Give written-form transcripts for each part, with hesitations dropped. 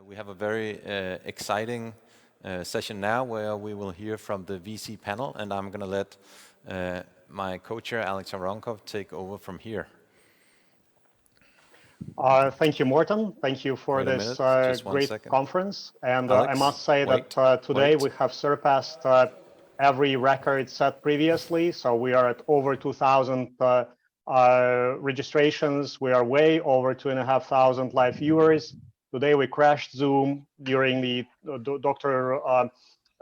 We have a very exciting session now where we will hear from the VC panel, and I'm going to let my co-chair, Alex Zhavoronkov, take over from here. Thank you, Morten. Thank you for this great conference. And Alex, I must say that today we have surpassed every record set previously. So we are at over 2,000 registrations. We are way over 2,500 live viewers. Today we crashed Zoom during the Dr.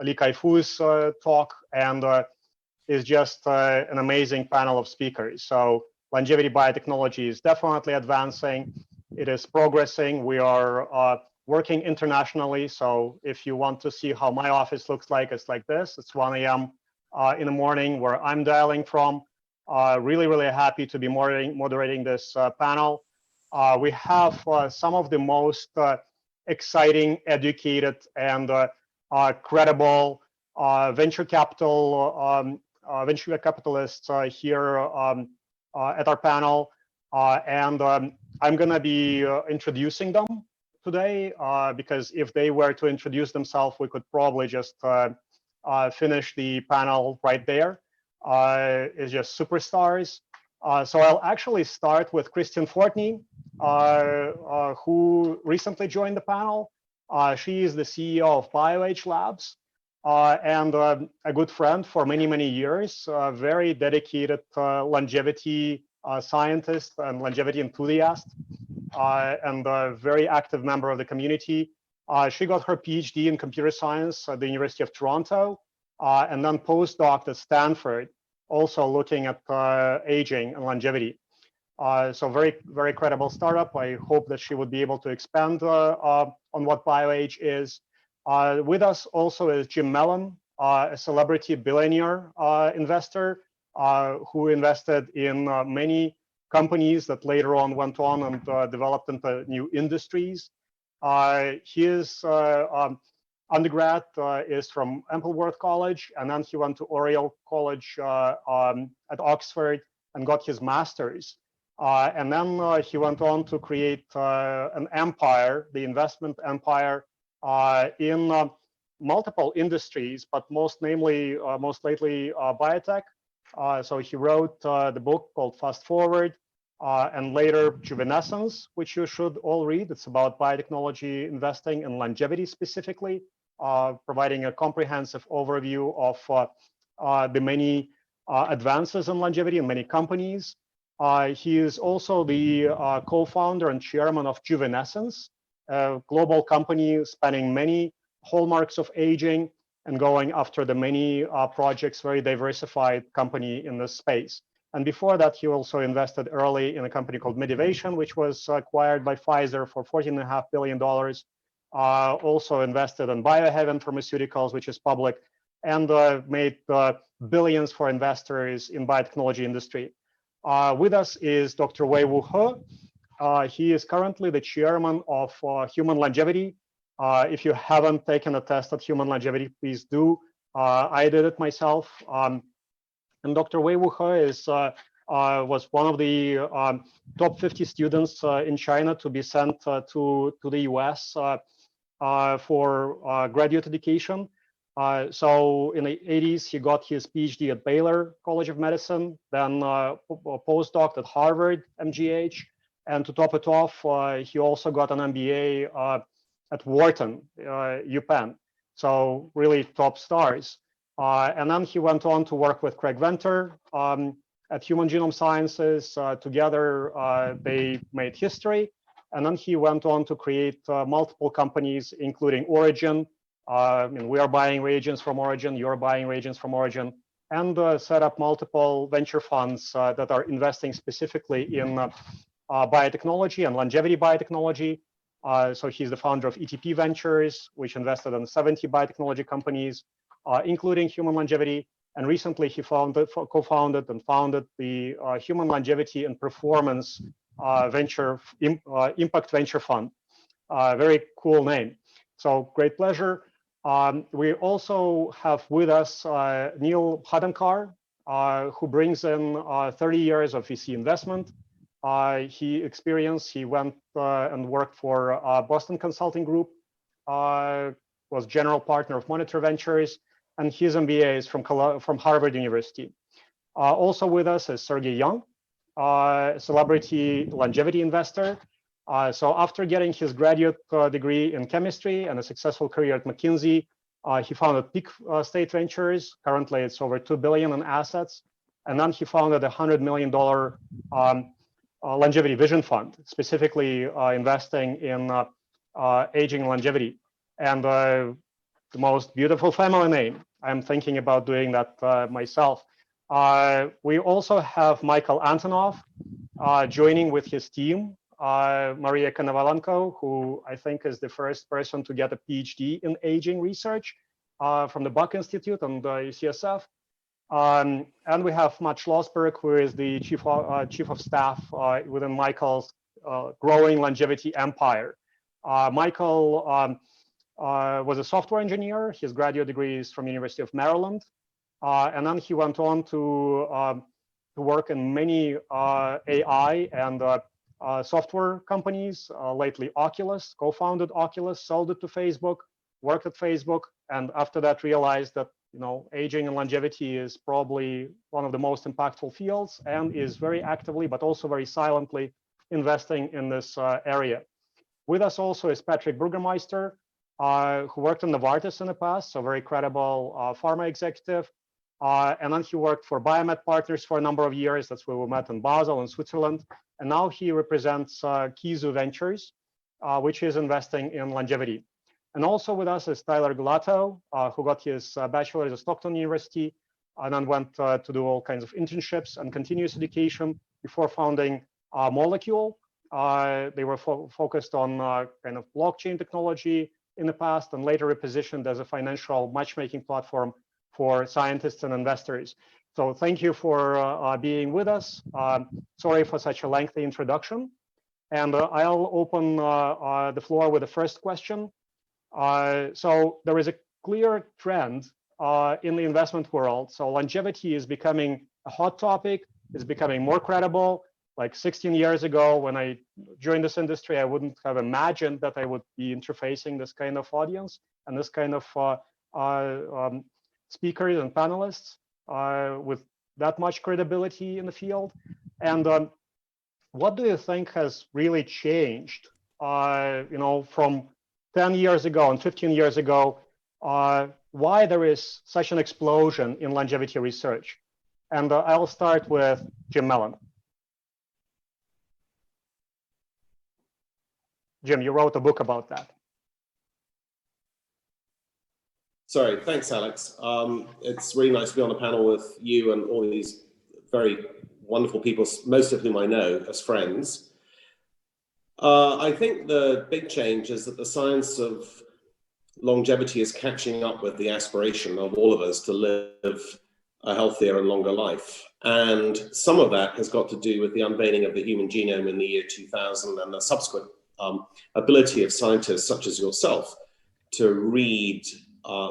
Li Kai-Fu's talk, and is just an amazing panel of speakers. So longevity biotechnology is definitely advancing. It is progressing. We are working internationally. So if you want to see how my office looks like, it's like this. It's 1 a.m. In the morning where I'm dialing from. Really happy to be moderating this panel. We have some of the most exciting, educated, and credible venture capitalists here at our panel, and I'm going to be introducing them today because if they were to introduce themselves, we could probably just finish the panel right there. It's just superstars. So I'll actually start with Kristen Fortney, who recently joined the panel. She is the CEO of BioAge Labs and a good friend for many years, very dedicated longevity scientist and longevity enthusiast, and a very active member of the community. She got her PhD in computer science at the University of Toronto, and then postdoc at Stanford, also looking at aging and longevity. So very credible startup. I hope that she would be able to expand on what BioAge is. With us also is Jim Mellon, a celebrity billionaire investor who invested in many companies that later on went on and developed into new industries. His undergrad is from Ampleworth College, and then he went to Oriel College at Oxford and got his master's. And then he went on to create an empire, the investment empire, in multiple industries, but most lately biotech. So he wrote the book called Fast Forward, and later Juvenescence, which you should all read. It's about biotechnology investing and longevity specifically, providing a comprehensive overview of the many advances in longevity in many companies. He is also the co-founder and chairman of Juvenescence, a global company spanning many hallmarks of aging and going after the many projects, very diversified company in this space. And before that, he also invested early in a company called Medivation, which was acquired by Pfizer for $14.5 billion. Also invested in Biohaven Pharmaceuticals, which is public, and made billions for investors in biotechnology industry. With us is Dr. Wei-Wu. He is currently the chairman of Human Longevity. If you haven't taken a test at Human Longevity, please do. I did it myself. And Dr. Wei-Wu was one of the top 50 students in China to be sent to the US for graduate education. So in the 80s, he got his PhD at Baylor College of Medicine, then a postdoc at Harvard, MGH. And to top it off, he also got an MBA at Wharton, UPenn. So really top stars. And then he went on to work with Craig Venter at Human Genome Sciences. Together, they made history. And then he went on to create multiple companies, including Origin. We are buying reagents from Origin, you're buying reagents from Origin, and set up multiple venture funds that are investing specifically in biotechnology and longevity biotechnology. So he's the founder of ETP Ventures, which invested in 70 biotechnology companies, including Human Longevity. And recently he co-founded and founded the Human Longevity and Performance Impact Venture Fund. Very cool name. So great pleasure. We also have with us Neal Bhadkamkar, who brings in 30 years of VC investment. He went and worked for Boston Consulting Group, was general partner of Monitor Ventures, and his MBA is from Harvard University. Also with us is Sergey Young, celebrity longevity investor. So after getting his graduate degree in chemistry and a successful career at McKinsey, he founded Peak State Ventures. Currently, it's over $2 billion in assets. And then he founded a $100 million longevity vision fund, specifically investing in aging longevity. And the most beautiful family name. I'm thinking about doing that myself. We also have Michael Antonov joining with his team, Maria Konovalenko, who I think is the first person to get a PhD in aging research from the Buck Institute and UCSF. And we have Matt Schlossberg, who is the chief of staff within Michael's growing longevity empire. Michael was a software engineer. His graduate degree is from University of Maryland. And then he went on to work in many AI and software companies. Lately, Oculus, co-founded Oculus, sold it to Facebook, worked at Facebook, and after that realized that aging and longevity is probably one of the most impactful fields, and is very actively, but also very silently, investing in this area. With us also is Patrick Burgermeister, who worked in Novartis in the past, so very credible pharma executive. And then he worked for Biomed Partners for a number of years. That's where we met in Basel in Switzerland. And now he represents Kizu Ventures, which is investing in longevity. And also with us is Tyler Golato, who got his bachelor's at Stockton University, and then went to do all kinds of internships and continuous education before founding Molecule. They were focused on kind of blockchain technology in the past, and later repositioned as a financial matchmaking platform for scientists and investors. So thank you for being with us. Sorry for such a lengthy introduction. And I'll open the floor with the first question. So there is a clear trend in the investment world. So longevity is becoming a hot topic. It's becoming more credible. Like 16 years ago, when I joined this industry, I wouldn't have imagined that I would be interfacing this kind of audience and this kind of speakers and panelists with that much credibility in the field. And what do you think has really changed, from 10 years ago and 15 years ago, why there is such an explosion in longevity research? And I'll start with Jim Mellon. Jim, you wrote a book about that. Sorry, thanks, Alex. It's really nice to be on a panel with you and all these very wonderful people, most of whom I know as friends. I think the big change is that the science of longevity is catching up with the aspiration of all of us to live a healthier and longer life. And some of that has got to do with the unveiling of the human genome in the year 2000 and the subsequent ability of scientists such as yourself to read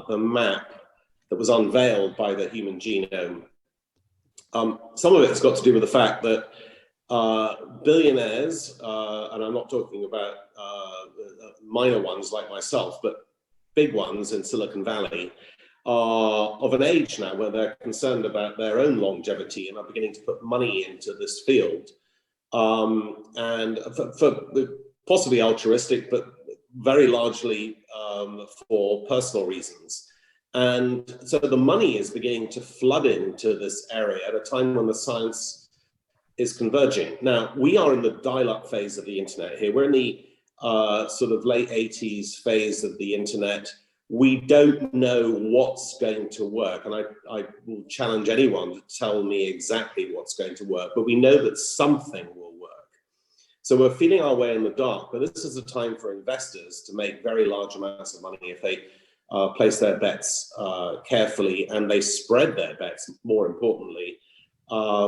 the map that was unveiled by the human genome. Some of it has got to do with the fact that billionaires, and I'm not talking about minor ones like myself, but big ones in Silicon Valley, are of an age now where they're concerned about their own longevity and are beginning to put money into this field. And for possibly altruistic, but very largely for personal reasons. And so the money is beginning to flood into this area at a time when the science is converging. Now, we are in the dial-up phase of the internet here. We're in the sort of late 80s phase of the internet. We don't know what's going to work. And I will challenge anyone to tell me exactly what's going to work, but we know that something will work. So we're feeling our way in the dark, but this is a time for investors to make very large amounts of money if they place their bets carefully and they spread their bets, more importantly,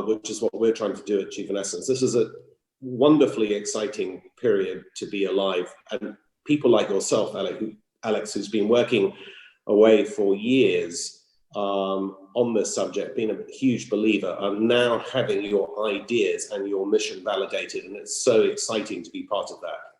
which is what we're trying to do at Chief in Essence. This is a wonderfully exciting period to be alive. And people like yourself, Alex, who's been working away for years on this subject, being a huge believer, are now having your ideas and your mission validated. And it's so exciting to be part of that.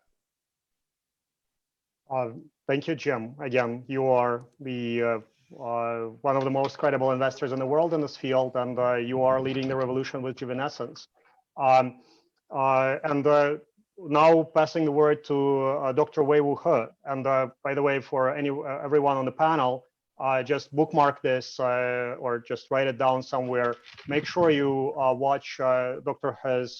Thank you, Jim. Again, you are the one of the most credible investors in the world in this field, and you are leading the revolution with Juvenescence. And now passing the word to Dr. Wei-Wu He. And by the way, for everyone on the panel, just bookmark this or just write it down somewhere. Make sure you watch Dr. He's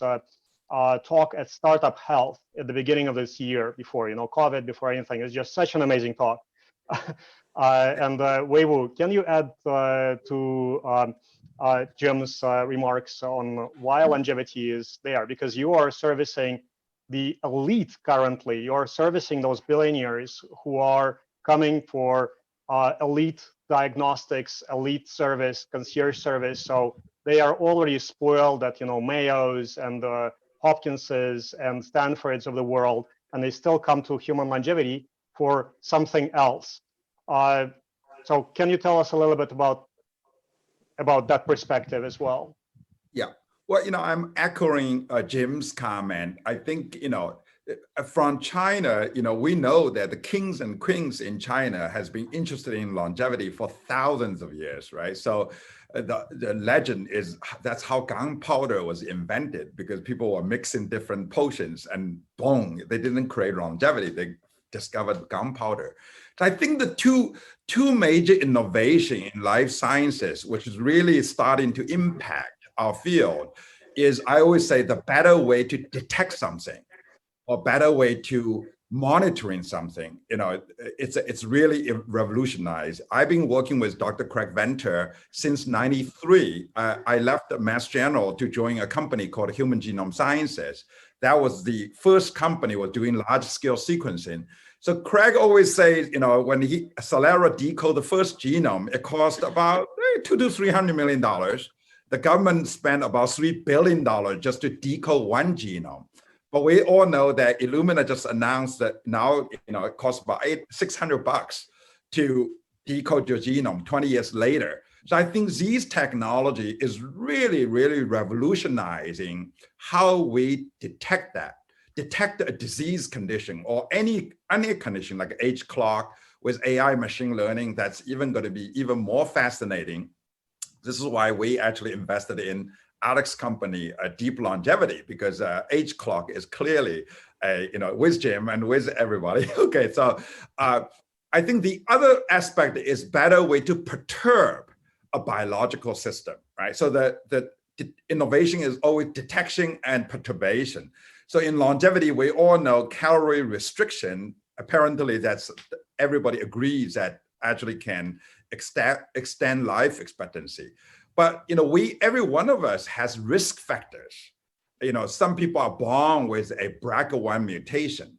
talk at Startup Health at the beginning of this year, before COVID, before anything. It's just such an amazing talk. And Wei-Wu, can you add to Jim's remarks on why longevity is there? Because you are servicing the elite currently. You are servicing those billionaires who are coming for elite diagnostics, elite service, concierge service. So they are already spoiled at Mayo's and Hopkinses and Stanfords of the world, and they still come to human longevity for something else. So can you tell us a little bit about that perspective as well? Yeah, well, I'm echoing Jim's comment. I think, from China, we know that the kings and queens in China has been interested in longevity for thousands of years, right? So the legend is that's how gunpowder was invented, because people were mixing different potions and boom, they didn't create longevity. They discovered gunpowder. So I think the two major innovation in life sciences, which is really starting to impact our field, is I always say the better way to detect something or better way to monitoring something. It's really revolutionized. I've been working with Dr. Craig Venter since '93. I left Mass General to join a company called Human Genome Sciences. That was the first company was doing large-scale sequencing. So Craig always says, when Celera decoded the first genome, it cost about $200 to $300 million. The government spent about $3 billion just to decode one genome. But we all know that Illumina just announced that now, it costs about $600 to decode your genome 20 years later. So I think this technology is really, really revolutionizing how we detect a disease condition or any condition like age clock with AI machine learning. That's even going to be even more fascinating. This is why we actually invested in Alex's company, Deep Longevity, because age clock is clearly, with Jim and with everybody. Okay, so I think the other aspect is better way to perturb a biological system, right? So the innovation is always detection and perturbation. So in longevity, we all know calorie restriction. Apparently, that's everybody agrees that actually can extend life expectancy. But every one of us has risk factors. Some people are born with a BRCA1 mutation.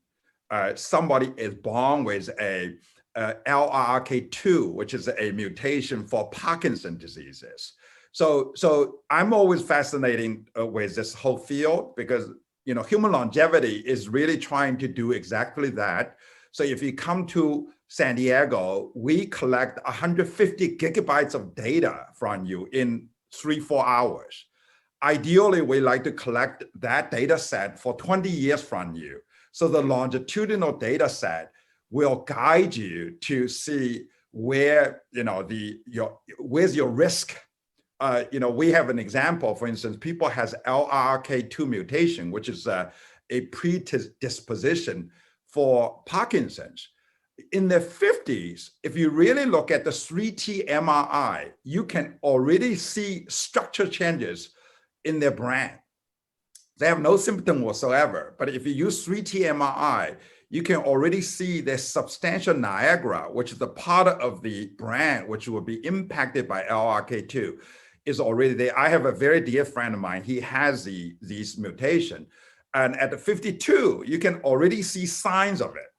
Somebody is born with a LRRK2, which is a mutation for Parkinson's diseases. So I'm always fascinated with this whole field because human longevity is really trying to do exactly that. So if you come to San Diego, we collect 150 gigabytes of data from you in 3-4 hours. Ideally, we like to collect that data set for 20 years from you. So the longitudinal data set will guide you to see where, where's your risk. We have an example, for instance, people has LRRK2 mutation, which is a predisposition for Parkinson's. In their 50s, if you really look at the 3T MRI, you can already see structure changes in their brain. They have no symptom whatsoever, but if you use 3T MRI, you can already see the substantial Niagara, which is the part of the brain which will be impacted by LRRK2, is already there. I have a very dear friend of mine, he has these mutation. And at 52, you can already see signs of it.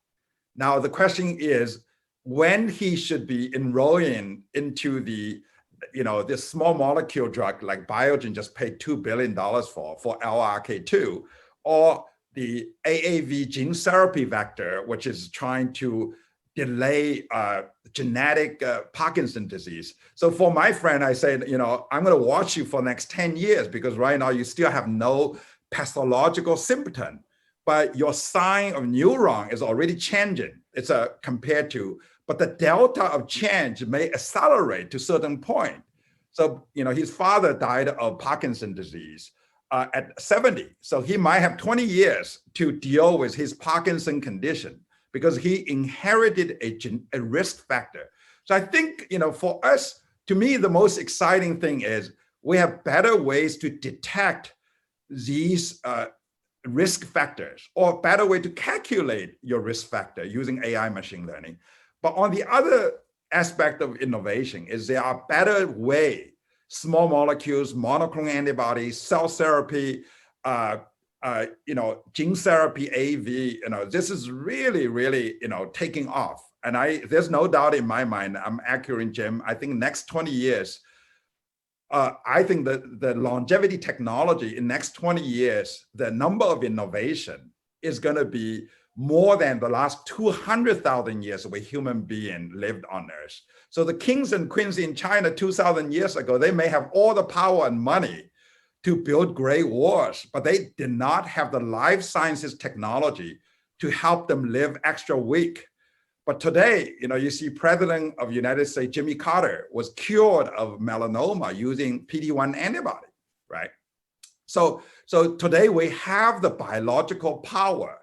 Now, the question is when he should be enrolling into this small molecule drug like Biogen just paid $2 billion for LRRK2, or the AAV gene therapy vector, which is trying to delay genetic Parkinson's disease. So for my friend, I said, I'm going to watch you for the next 10 years because right now you still have no pathological symptom but your sign of neuron is already changing. It's compared to, but the delta of change may accelerate to a certain point. So, his father died of Parkinson's disease at 70. So he might have 20 years to deal with his Parkinson condition because he inherited a risk factor. So I think, for us, to me, the most exciting thing is we have better ways to detect these risk factors, or better way to calculate your risk factor using AI machine learning. But on the other aspect of innovation is there are better way, small molecules, monoclonal antibodies, cell therapy, gene therapy, AV, this is really, really, taking off. And there's no doubt in my mind, I'm accurate, Jim, I think next 20 years, I think that the longevity technology in next 20 years, the number of innovation is going to be more than the last 200,000 years where human being lived on Earth. So the kings and queens in China 2,000 years ago, they may have all the power and money to build great walls, but they did not have the life sciences technology to help them live extra week. But today, you see President of the United States, Jimmy Carter, was cured of melanoma using PD-1 antibody, right? So today we have the biological power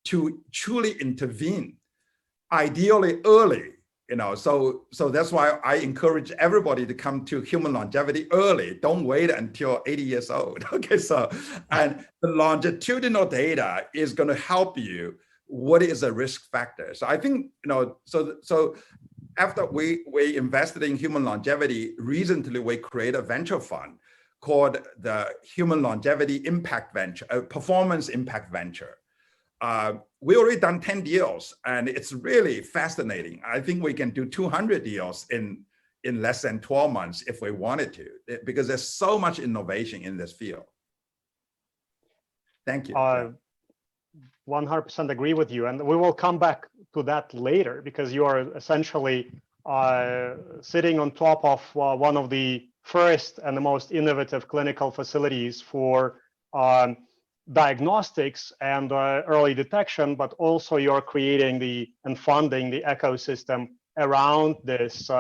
to truly intervene, ideally early, so that's why I encourage everybody to come to human longevity early. Don't wait until 80 years old, okay? So, and the longitudinal data is gonna help you what is a risk factor. So I think, so after we invested in human longevity, recently we created a venture fund called the Human Longevity Impact Venture, Performance Impact Venture. We already done 10 deals and it's really fascinating. I think we can do 200 deals in less than 12 months if we wanted to, because there's so much innovation in this field. Thank you. 100% agree with you. And we will come back to that later because you are essentially sitting on top of one of the first and the most innovative clinical facilities for diagnostics and early detection, but also you're creating and funding the ecosystem around this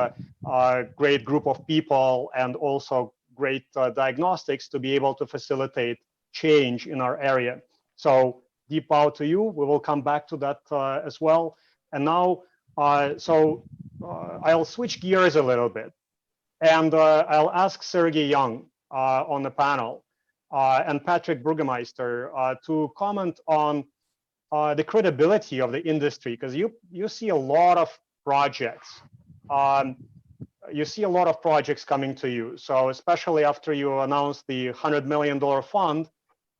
great group of people and also great diagnostics to be able to facilitate change in our area. So deep bow to you. We will come back to that as well. And now, I'll switch gears a little bit, and I'll ask Sergey Young on the panel and Patrick Burgermeister to comment on the credibility of the industry, because you see a lot of projects. You see a lot of projects coming to you. So especially after you announced the $100 million fund,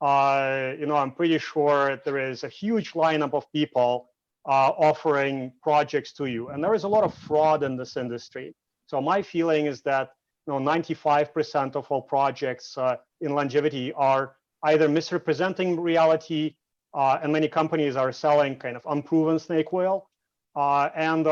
I'm pretty sure there is a huge lineup of people offering projects to you. And there is a lot of fraud in this industry. So my feeling is that 95% of all projects in longevity are either misrepresenting reality, and many companies are selling kind of unproven snake oil. And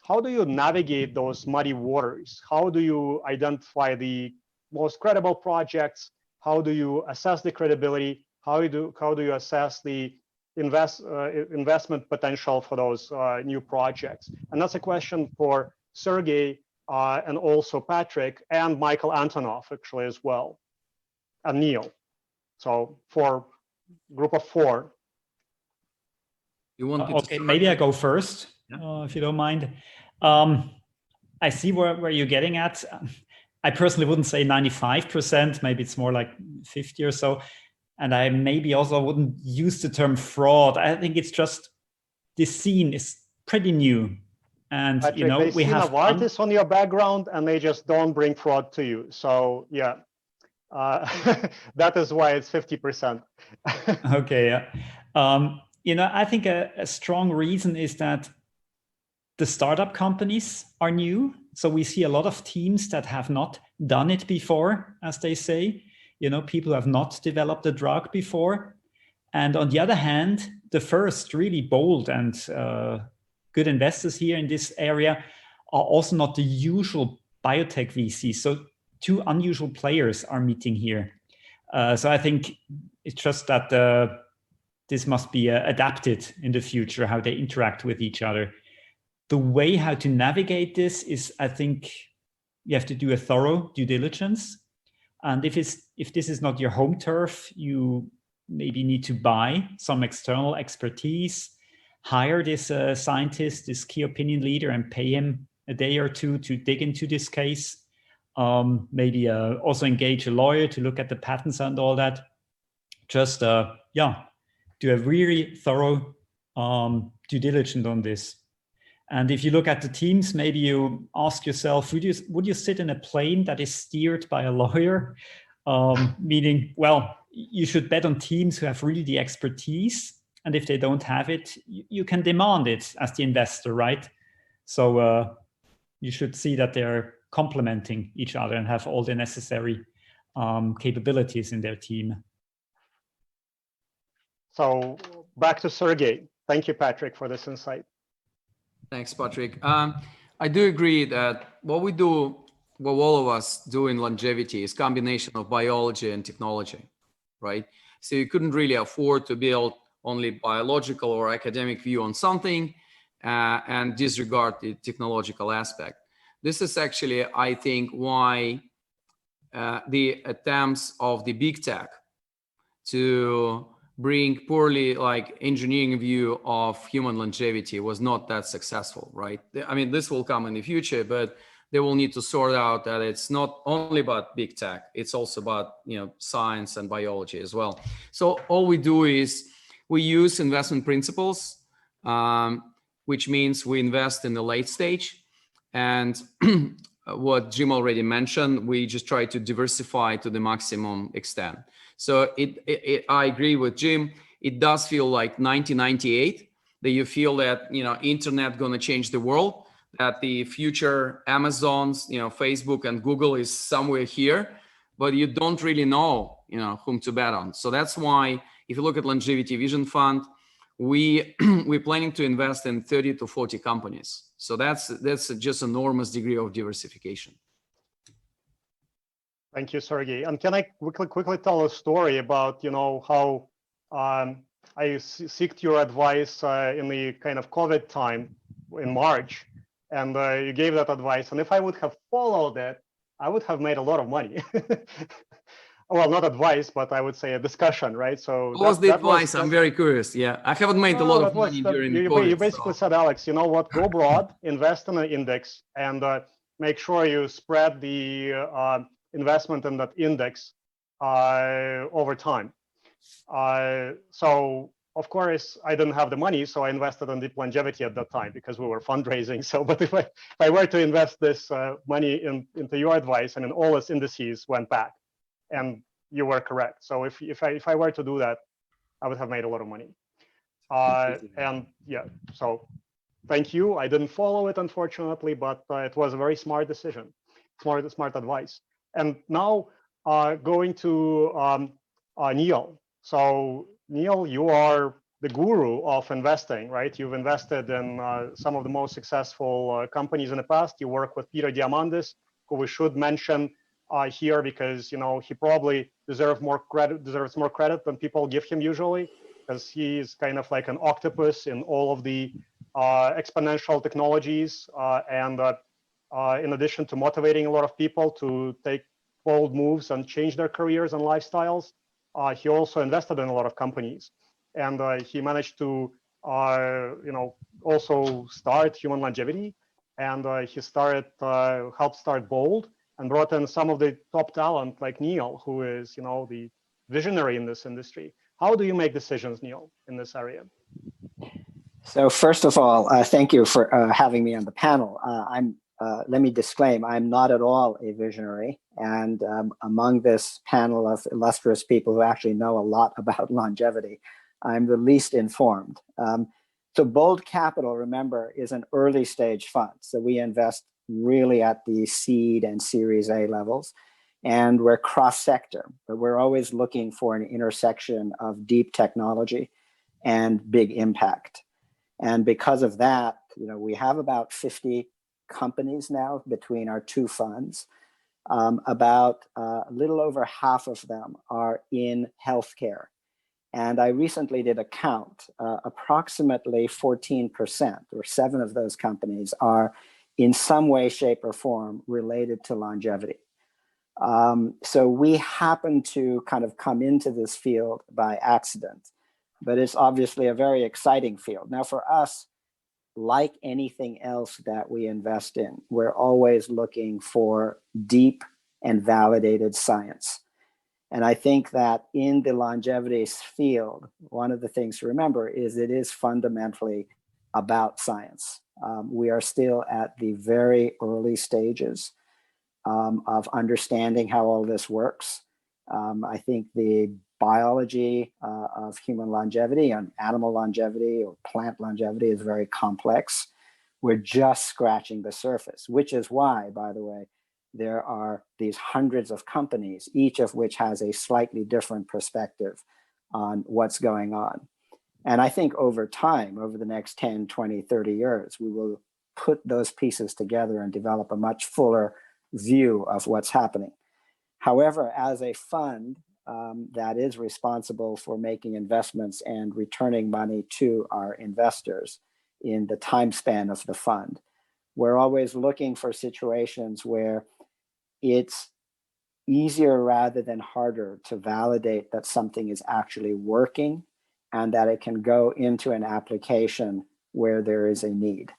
how do you navigate those muddy waters? How do you identify the most credible projects? How do you assess the credibility? How do you assess the investment potential for those new projects? And that's a question for Sergey and also Patrick and Michael Antonov actually as well, and Neal. So for group of 4. You want okay, maybe I go first, if you don't mind. I see where you're getting at. I personally wouldn't say 95%, maybe it's more like 50 or so. And I maybe also wouldn't use the term fraud. I think it's just this scene is pretty new. And Patrick, we have artists on your background and they just don't bring fraud to you. So yeah, that is why it's 50%. Okay, yeah. I think a strong reason is that the startup companies are new. So we see a lot of teams that have not done it before, as they say, people who have not developed a drug before. And on the other hand, the first really bold and good investors here in this area are also not the usual biotech VCs. So 2 unusual players are meeting here. So I think it's just that this must be adapted in the future, how they interact with each other. The way how to navigate this is, I think, you have to do a thorough due diligence. And if this is not your home turf, you maybe need to buy some external expertise, hire this scientist, this key opinion leader, and pay him a day or two to dig into this case. Maybe also engage a lawyer to look at the patents and all that. Just, do a really thorough due diligence on this. And if you look at the teams, maybe you ask yourself, would you sit in a plane that is steered by a lawyer? Meaning, well, you should bet on teams who have really the expertise. And if they don't have it, you can demand it as the investor, right? So you should see that they're complementing each other and have all the necessary capabilities in their team. So back to Sergey. Thank you, Patrick, for this insight. Thanks, Patrick. I do agree that what all of us do in longevity is combination of biology and technology, right? So you couldn't really afford to build only biological or academic view on something and disregard the technological aspect. This is actually, I think, why the attempts of the big tech to bring poorly like engineering view of human longevity was not that successful, right? I mean, this will come in the future, but they will need to sort out that it's not only about big tech, it's also about, you know, science and biology as well. So all we do is we use investment principles, which means we invest in the late stage. And what Jim already mentioned, we just try to diversify to the maximum extent. So I agree with Jim. It does feel like 1998 that you feel that, you know, internet going to change the world, that the future Amazons, you know, Facebook and Google is somewhere here, but you don't really know, you know, whom to bet on. So that's why if you look at Longevity Vision Fund, we're planning to invest in 30 to 40 companies. So that's just enormous degree of diversification. Thank you, Sergey. And can I quickly tell a story about, you know, how I sought your advice in the kind of COVID time in March, and you gave that advice. And if I would have followed it, I would have made a lot of money. Well, not advice, but I would say a discussion, right? So what was the advice? I'm very curious. Yeah, I haven't made a lot of money during the COVID. You basically said, Alex, you know what? Go broad, invest in an index, and make sure you spread the investment in that index over time. So of course I didn't have the money, so I invested in deep longevity at that time because we were fundraising. So, but if I were to invest this money into your advice, I mean, all its indices went back, and you were correct. So if I were to do that, I would have made a lot of money. And yeah, so thank you. I didn't follow it, unfortunately, but it was a very smart decision, smart advice. And now going to Neal. So Neal, you are the guru of investing, right? You've invested in some of the most successful companies in the past. You work with Peter Diamandis, who we should mention here because, you know, he probably deserves more credit than people give him usually, because he's kind of like an octopus in all of the exponential technologies, and in addition to motivating a lot of people to take bold moves and change their careers and lifestyles, he also invested in a lot of companies, and he managed to, you know, also start Human Longevity, and he helped start Bold, and brought in some of the top talent like Neal, who is, you know, the visionary in this industry. How do you make decisions, Neal, in this area? So first of all, thank you for having me on the panel. Let me disclaim, I'm not at all a visionary. And among this panel of illustrious people who actually know a lot about longevity, I'm the least informed. So Bold Capital, remember, is an early stage fund. So we invest really at the seed and Series A levels. And we're cross-sector, but we're always looking for an intersection of deep technology and big impact. And because of that, you know, we have about 50 companies now between our two funds. About a little over half of them are in healthcare. And I recently did a count. Approximately 14%, or 7 of those companies, are in some way, shape, or form related to longevity. So we happen to kind of come into this field by accident, but it's obviously a very exciting field. Now, for us, like anything else that we invest in, we're always looking for deep and validated science. And I think that in the longevity field, one of the things to remember is it is fundamentally about science. We are still at the very early stages of understanding how all this works. I think the biology of human longevity and animal longevity or plant longevity is very complex. We're just scratching the surface, which is why, by the way, there are these hundreds of companies, each of which has a slightly different perspective on what's going on. And I think over time, over the next 10, 20, 30 years, we will put those pieces together and develop a much fuller view of what's happening. However, as a fund that is responsible for making investments and returning money to our investors in the time span of the fund, we're always looking for situations where it's easier rather than harder to validate that something is actually working and that it can go into an application where there is a need.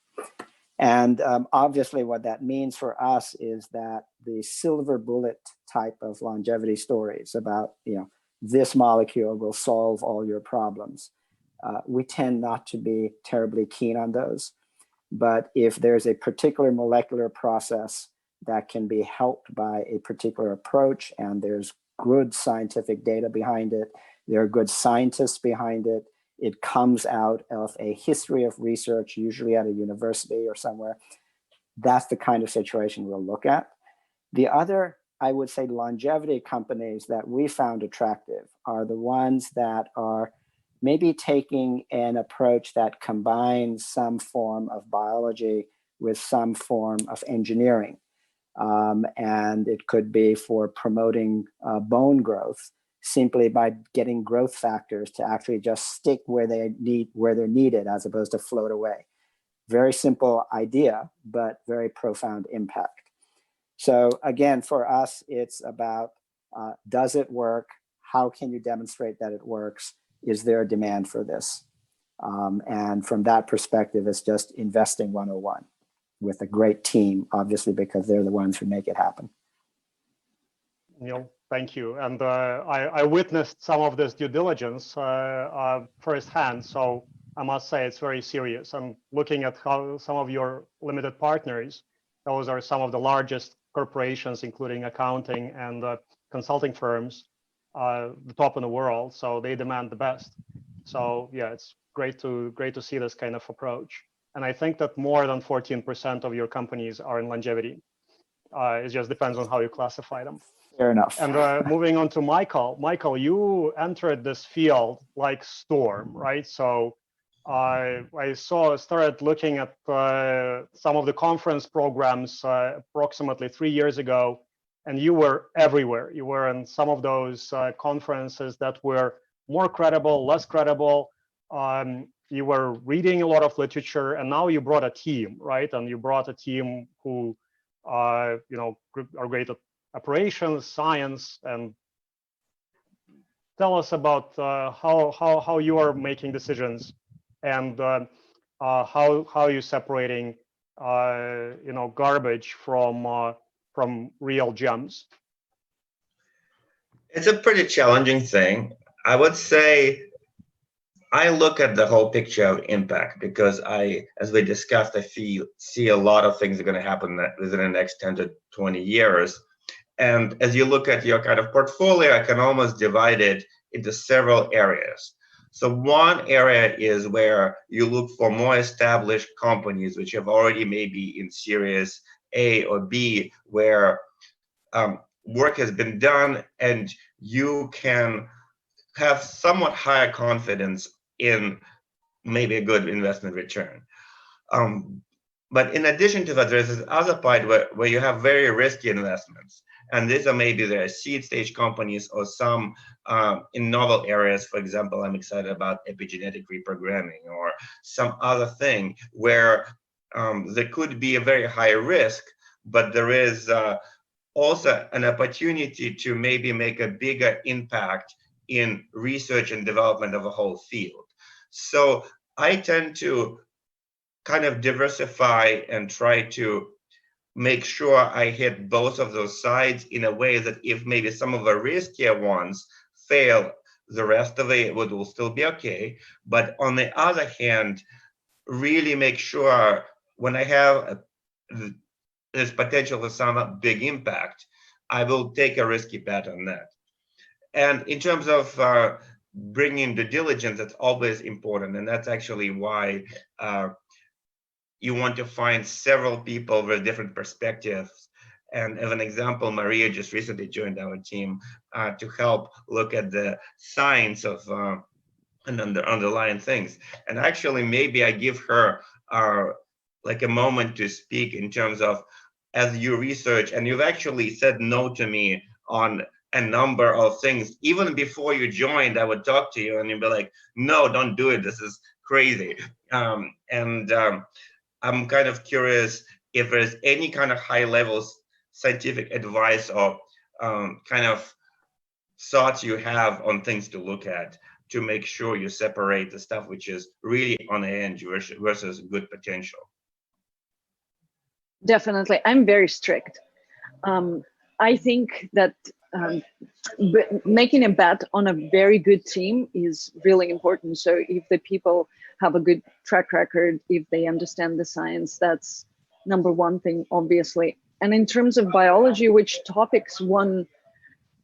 And obviously what that means for us is that the silver bullet type of longevity stories about, this molecule will solve all your problems. We tend not to be terribly keen on those. But if there's a particular molecular process that can be helped by a particular approach, and there's good scientific data behind it, there are good scientists behind it, it comes out of a history of research, usually at a university or somewhere, that's the kind of situation we'll look at. The other, I would say, longevity companies that we found attractive are the ones that are maybe taking an approach that combines some form of biology with some form of engineering. And it could be for promoting bone growth simply by getting growth factors to actually just stick where they're needed as opposed to float away. Very simple idea, but very profound impact. So again, for us, it's about, does it work? How can you demonstrate that it works? Is there a demand for this? And from that perspective, it's just investing 101 with a great team, obviously, because they're the ones who make it happen. Neal, thank you. And I witnessed some of this due diligence firsthand, so I must say it's very serious. And looking at how some of your limited partners, those are some of the largest corporations, including accounting and consulting firms, the top in the world. So they demand the best. So yeah, it's great to see this kind of approach. And I think that more than 14% of your companies are in longevity. It just depends on how you classify them. Fair enough. And moving on to Michael. Michael, you entered this field like storm, right? So I started looking at some of the conference programs approximately 3 years ago, and you were everywhere. You were in some of those conferences that were more credible, less credible. You were reading a lot of literature, and now you brought a team, right? And you brought a team who, are great at operations, science, and tell us about how you are making decisions and how you separating, garbage from real gems. It's a pretty challenging thing. I would say I look at the whole picture of impact because as we discussed, I see a lot of things are going to happen within the next 10 to 20 years. And as you look at your kind of portfolio, I can almost divide it into several areas. So one area is where you look for more established companies, which have already maybe in series A or B, where work has been done and you can have somewhat higher confidence in maybe a good investment return. But in addition to that, there's this other part where you have very risky investments. And these are maybe the seed stage companies or some in novel areas. For example, I'm excited about epigenetic reprogramming or some other thing where there could be a very high risk, but there is also an opportunity to maybe make a bigger impact in research and development of a whole field. So I tend to kind of diversify and try to make sure I hit both of those sides in a way that if maybe some of the riskier ones fail, the rest of it will still be okay. But on the other hand, really make sure when I have this potential for some big impact, I will take a risky bet on that. And in terms of bringing the diligence, that's always important. And that's actually why you want to find several people with different perspectives. And as an example, Maria just recently joined our team to help look at the science of and underlying things. And actually, maybe I give her like a moment to speak in terms of, as you research, and you've actually said no to me on a number of things. Even before you joined, I would talk to you and you'd be like, no, don't do it. This is crazy. I'm kind of curious if there's any kind of high level scientific advice or kind of thoughts you have on things to look at to make sure you separate the stuff which is really on the edge versus good potential. Definitely. I'm very strict. I think that making a bet on a very good team is really important. So if the people have a good track record, if they understand the science, that's number one thing, obviously. And in terms of biology, which topics one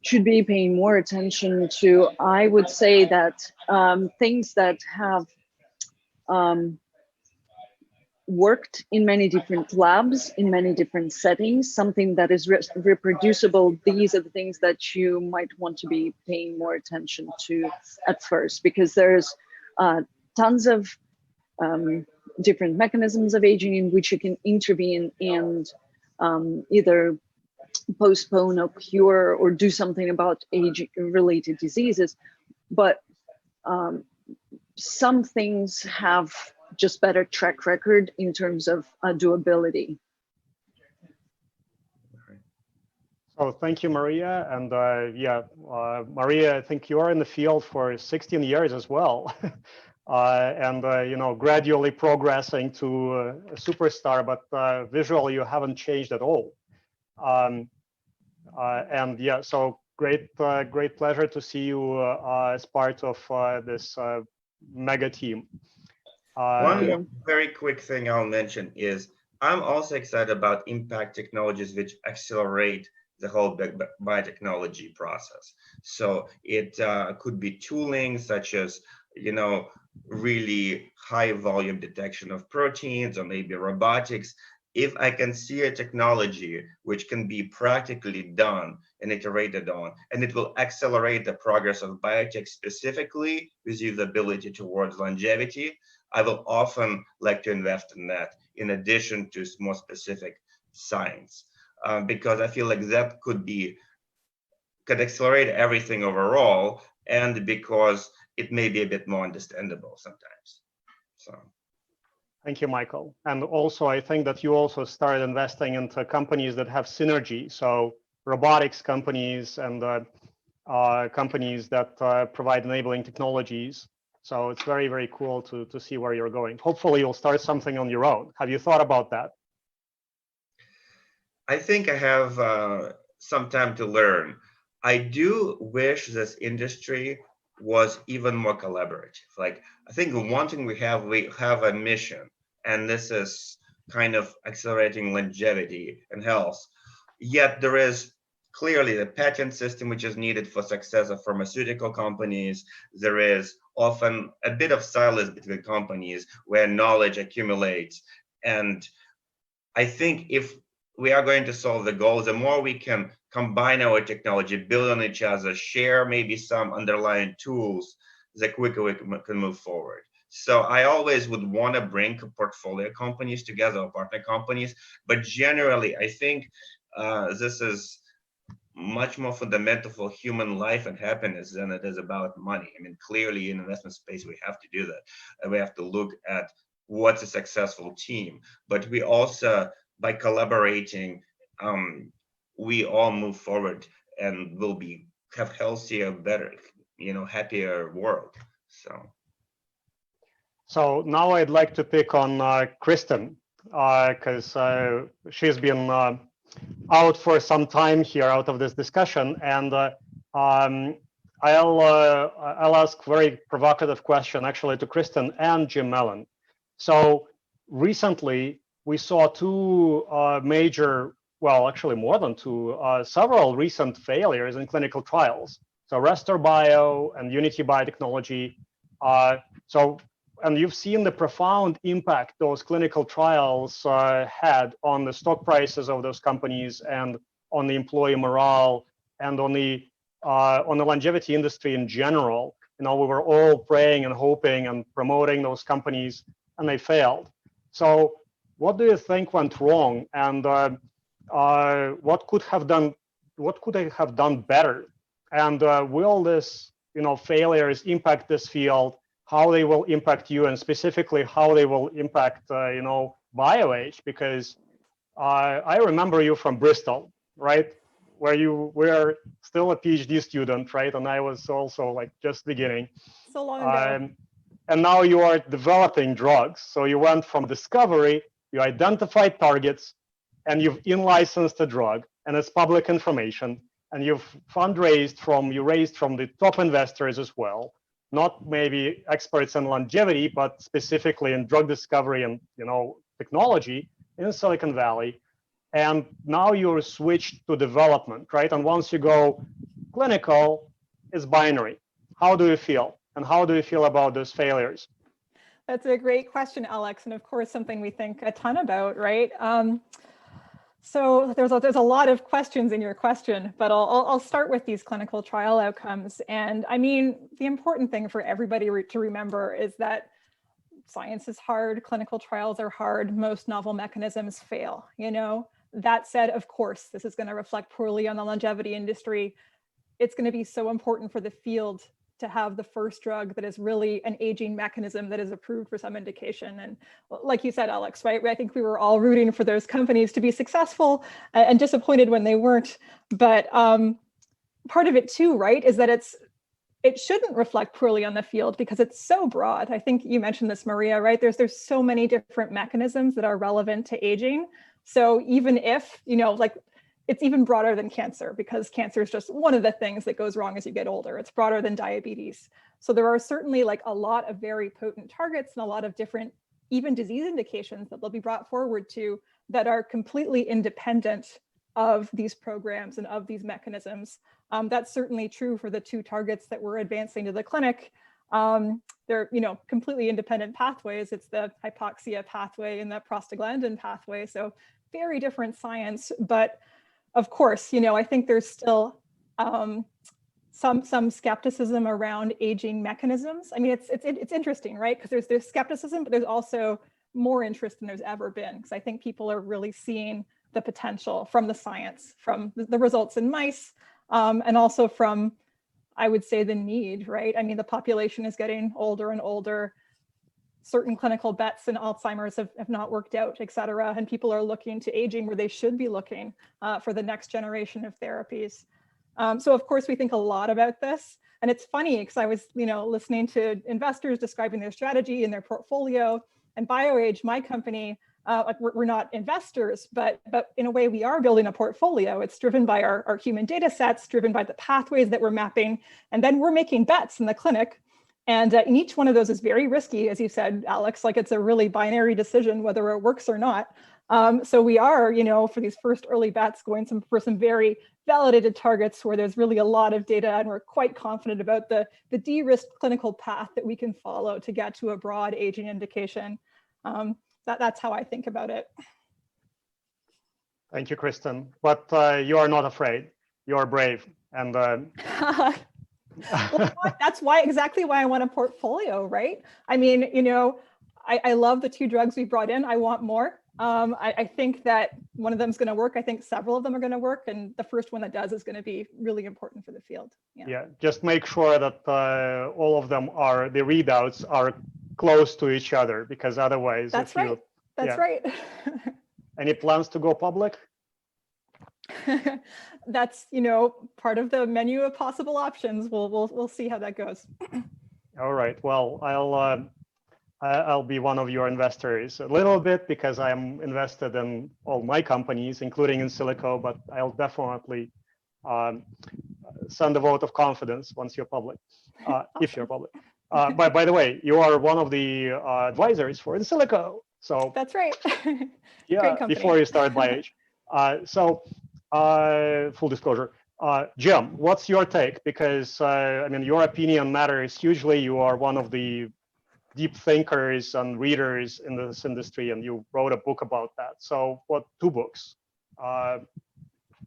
should be paying more attention to, I would say that things that have worked in many different labs, in many different settings, something that is reproducible, these are the things that you might want to be paying more attention to at first, because there's tons of different mechanisms of aging in which you can intervene and either postpone or cure or do something about age-related diseases. But some things have just better track record in terms of doability. So thank you, Maria. And Maria, I think you're in the field for 16 years as well. Gradually progressing to a superstar, but visually you haven't changed at all. So great pleasure to see you as part of this mega team. One very quick thing I'll mention is I'm also excited about impact technologies which accelerate the whole biotechnology process. So it could be tooling such as, really high volume detection of proteins, or maybe robotics. If I can see a technology which can be practically done and iterated on, and it will accelerate the progress of biotech specifically with usability towards longevity, I will often like to invest in that in addition to more specific science, because I feel like that could accelerate everything overall, and because it may be a bit more understandable sometimes. So. Thank you, Michael. And also, I think that you also started investing into companies that have synergy. So robotics companies and companies that provide enabling technologies. So it's very, very cool to see where you're going. Hopefully you'll start something on your own. Have you thought about that? I think I have some time to learn. I do wish this industry was even more collaborative. Like, I think one thing we have a mission, and this is kind of accelerating longevity and health. Yet there is clearly the patent system which is needed for success of pharmaceutical companies. There is often a bit of silos between companies where knowledge accumulates. And I think if we are going to solve the goals, the more we can combine our technology, build on each other, share maybe some underlying tools, the quicker we can move forward. So I always would want to bring portfolio companies together or partner companies, but generally I think this is much more fundamental for human life and happiness than it is about money. I mean, clearly in investment space, we have to do that. And we have to look at what's a successful team, but we also, by collaborating, we all move forward and will have healthier, better, happier world. So now I'd like to pick on Kristen, because she's been out for some time here out of this discussion, and I'll ask very provocative question actually to Kristen and Jim Mellon. So recently we saw two major, well, actually more than two, several recent failures in clinical trials. So Restor Bio and Unity Biotechnology. And you've seen the profound impact those clinical trials had on the stock prices of those companies and on the employee morale and on the longevity industry in general. We were all praying and hoping and promoting those companies, and they failed. So what do you think went wrong, and what could they have done better? And will this, failures impact this field? How they will impact you, and specifically how they will impact, BioAge? Because I remember you from Bristol, right, where you were still a PhD student, right, and I was also just beginning. So long ago. And now you are developing drugs. So you went from discovery, you identified targets, and you've in-licensed a drug, and it's public information, and you've raised from the top investors as well. Not maybe experts in longevity, but specifically in drug discovery and technology in Silicon Valley. And now you're switched to development, right? And once you go clinical, it's binary. How do you feel? And how do you feel about those failures? That's a great question, Alex. And of course, something we think a ton about, right? So there's a lot of questions in your question, but I'll start with these clinical trial outcomes. And I mean, the important thing for everybody to remember is that science is hard, clinical trials are hard, most novel mechanisms fail, That said, of course, this is going to reflect poorly on the longevity industry. It's going to be so important for the field to have the first drug that is really an aging mechanism that is approved for some indication. And like you said, Alex, right? I think we were all rooting for those companies to be successful and disappointed when they weren't. But part of it too, right, is that it shouldn't reflect poorly on the field because it's so broad. I think you mentioned this, Maria, right? There's so many different mechanisms that are relevant to aging. So even if, it's even broader than cancer, because cancer is just one of the things that goes wrong as you get older. It's broader than diabetes. So there are certainly a lot of very potent targets and a lot of different, even disease indications that will be brought forward to that are completely independent of these programs and of these mechanisms. That's certainly true for the two targets that we're advancing to the clinic. They're, completely independent pathways. It's the hypoxia pathway and the prostaglandin pathway. So very different science, but of course, I think there's still some skepticism around aging mechanisms. I mean, it's interesting, right? Because there's skepticism, but there's also more interest than there's ever been. Because I think people are really seeing the potential from the science, from the results in mice, and also from, I would say, the need, right? I mean, the population is getting older and older. Certain clinical bets in Alzheimer's have not worked out, et cetera. And people are looking to aging where they should be looking for the next generation of therapies. So of course, we think a lot about this. And it's funny because I was listening to investors describing their strategy and their portfolio. And BioAge, my company, we're not investors, but in a way we are building a portfolio. It's driven by our human data sets, driven by the pathways that we're mapping. And then we're making bets in the clinic. And each one of those is very risky, as you said, Alex, it's a really binary decision whether it works or not. So we are, for these first early bets, going for some very validated targets where there's really a lot of data, and we're quite confident about the de-risked clinical path that we can follow to get to a broad aging indication. That's how I think about it. Thank you, Kristen. But you are not afraid. You are brave. And Well, that's exactly why I want a portfolio, right? I mean, I love the 2 drugs we brought in. I want more. I think that one of them is going to work. I think several of them are going to work, and the first one that does is going to be really important for the field. Yeah, just make sure that all of them the readouts are close to each other, because otherwise, that's right. That's right. Any plans to go public? That's part of the menu of possible options. We'll see how that goes. All right. Well, I'll be one of your investors a little bit, because I'm invested in all my companies, including in Silico, but I'll definitely send a vote of confidence once you're public, awesome. If you're public. By the way, you are one of the advisors for Silico. So that's right. Yeah, before you start by age. Full disclosure. Jim, what's your take? Because I mean, your opinion matters hugely. You are one of the deep thinkers and readers in this industry, and you wrote a book about that. So, 2 books?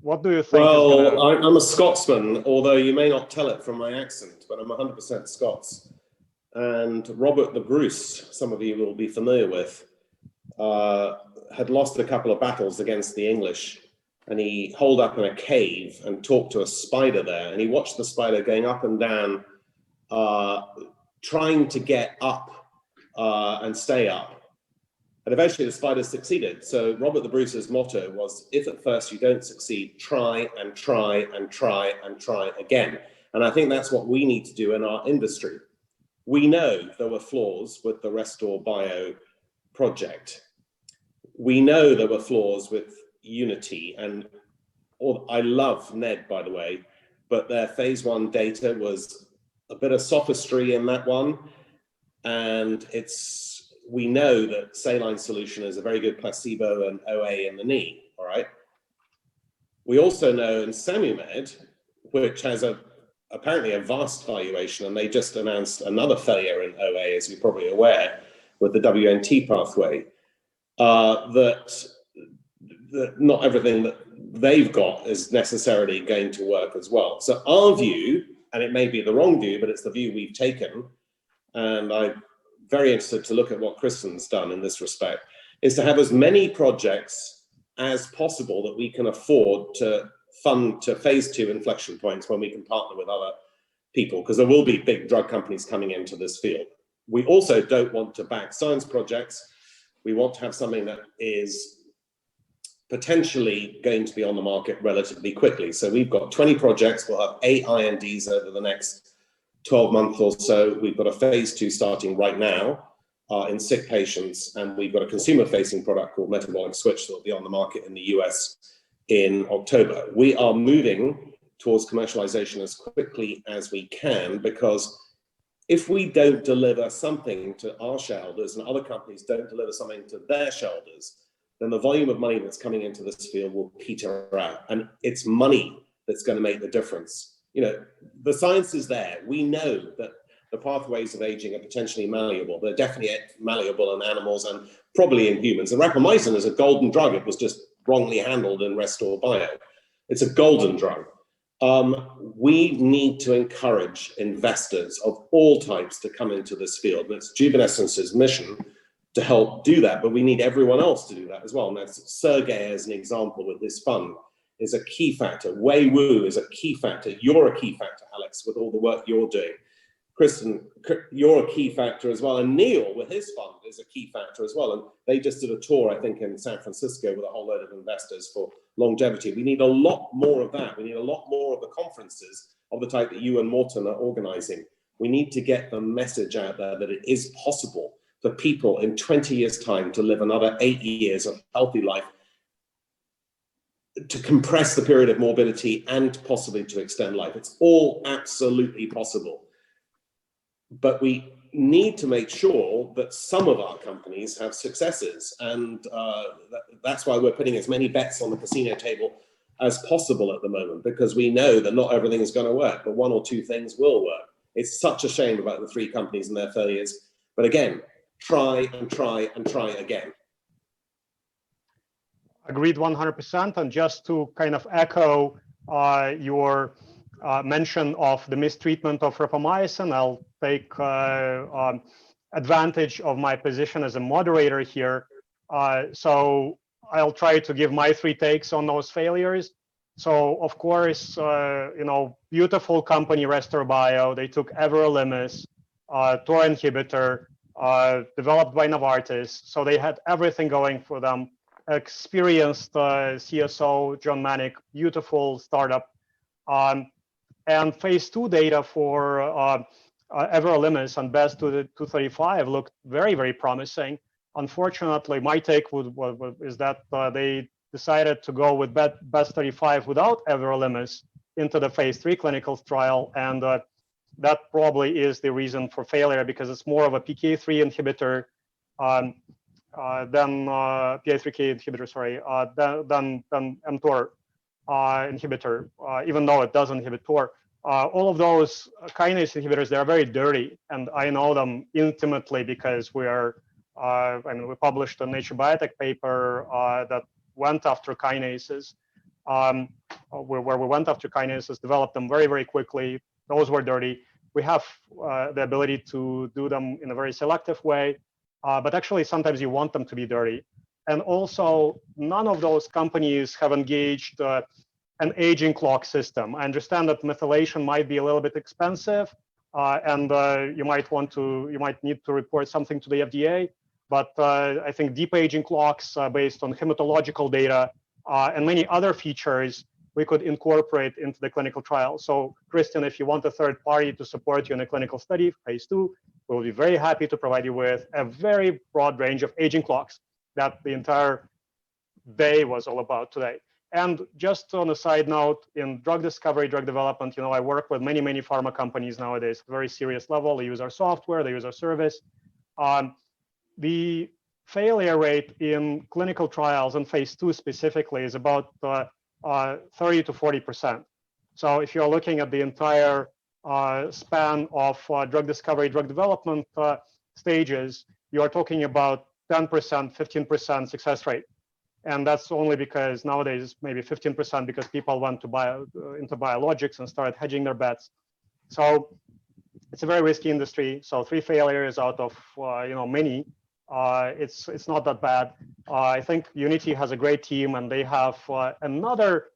What do you think? Well, I'm a Scotsman, although you may not tell it from my accent, but I'm 100% Scots. And Robert the Bruce, some of you will be familiar with, had lost a couple of battles against the English, and he holed up in a cave and talked to a spider there, and he watched the spider going up and down, trying to get up and stay up. And eventually the spider succeeded. So Robert the Bruce's motto was, if at first you don't succeed, try and try and try and try again. And I think that's what we need to do in our industry. We know there were flaws with the Restore Bio project. We know there were flaws with Unity, and I love NED, by the way, but their phase 1 data was a bit of sophistry in that one. And we know that saline solution is a very good placebo and OA in the knee, all right? We also know in Samumed, which has apparently a vast valuation, and they just announced another failure in OA, as you're probably aware, with the WNT pathway, that not everything that they've got is necessarily going to work as well. So our view, and it may be the wrong view, but it's the view we've taken, and I'm very interested to look at what Kristen's done in this respect, is to have as many projects as possible that we can afford to fund to phase 2 inflection points when we can partner with other people, because there will be big drug companies coming into this field. We also don't want to back science projects. We want to have something that is potentially going to be on the market relatively quickly. So we've got 20 projects. We'll have 8 INDs over the next 12 months or so. We've got a phase 2 starting right now in sick patients, and we've got a consumer-facing product called Metabolic Switch that will be on the market in the US in October. We are moving towards commercialization as quickly as we can, because if we don't deliver something to our shareholders and other companies don't deliver something to their shareholders, then the volume of money that's coming into this field will peter out. And it's money that's going to make the difference. You know, the science is there. We know that the pathways of aging are potentially malleable. They're definitely malleable in animals and probably in humans. And rapamycin is a golden drug. It was just wrongly handled in Restore Bio. It's a golden drug. We need to encourage investors of all types to come into this field. And it's Juvenescence's mission to help do that, but we need everyone else to do that as well. And that's Sergey as an example with this fund is a key factor. Wei-Wu is a key factor. You're a key factor, Alex, with all the work you're doing. Kristen, you're a key factor as well. And Neal with his fund is a key factor as well. And they just did a tour, I think, in San Francisco with a whole load of investors for longevity. We need a lot more of that. We need a lot more of the conferences of the type that you and Morton are organizing. We need to get the message out there that it is possible for people in 20 years' time to live another 8 years of healthy life, to compress the period of morbidity and possibly to extend life. It's all absolutely possible. But we need to make sure that some of our companies have successes. And that's why we're putting as many bets on the casino table as possible at the moment, because we know that not everything is going to work, but 1 or 2 things will work. It's such a shame about the 3 companies and their failures. But again, try and try and try again. Agreed 100%. And just to kind of echo your mention of the mistreatment of rapamycin. I'll take advantage of my position as a moderator here. So I'll try to give my 3 takes on those failures. So of course, beautiful company Restor Bio, they took everolimus, TOR inhibitor, developed by Novartis. So they had everything going for them. Experienced CSO, John Manick, beautiful startup. And phase 2 data for everolimus and BEST 235 looked very, very promising. Unfortunately, my take is that they decided to go with BEST 35 without everolimus into the phase 3 clinical trial, and that probably is the reason for failure, because it's more of a PK3 inhibitor than PI3K inhibitor, sorry, than mTOR inhibitor, even though it does inhibit TOR. All of those kinase inhibitors, they are very dirty, and I know them intimately because we published a Nature Biotech paper that went after kinases, where we went after kinases, developed them very, very quickly. Those were dirty. We have the ability to do them in a very selective way, but actually sometimes you want them to be dirty. And also, none of those companies have engaged an aging clock system. I understand that methylation might be a little bit expensive, and you might need to report something to the FDA. But I think deep aging clocks based on hematological data and many other features we could incorporate into the clinical trial. So Kristen, if you want a third party to support you in a clinical study, phase 2, we'll be very happy to provide you with a very broad range of aging clocks that the entire day was all about today. And just on a side note, in drug discovery, drug development, I work with many, many pharma companies nowadays, very serious level. They use our software, they use our service. The failure rate in clinical trials and phase 2 specifically is about 30 to 40%. So if you're looking at the entire span of drug discovery, drug development stages, you are talking about 10%, 15% success rate. And that's only because nowadays maybe 15% because people went to into biologics and started hedging their bets. So it's a very risky industry. So 3 failures out of many. It's not that bad. I think Unity has a great team, and they have another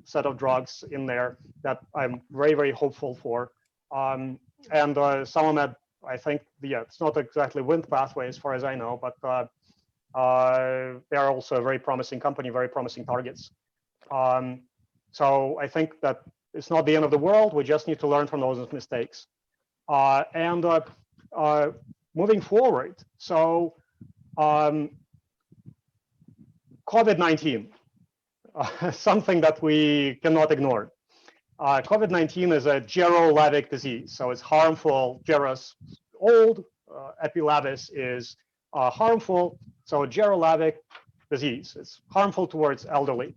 set of drugs in there that I'm very, very hopeful for. And Salamed, I think, it's not exactly Wnt pathway as far as I know, but they are also a very promising company, very promising targets. So I think that it's not the end of the world. We just need to learn from those mistakes. And moving forward, so COVID-19, something that we cannot ignore. COVID-19 is a gerolavic disease, so it's harmful. Geros, old, epilavis is harmful, so gerolavic disease. It's harmful towards elderly.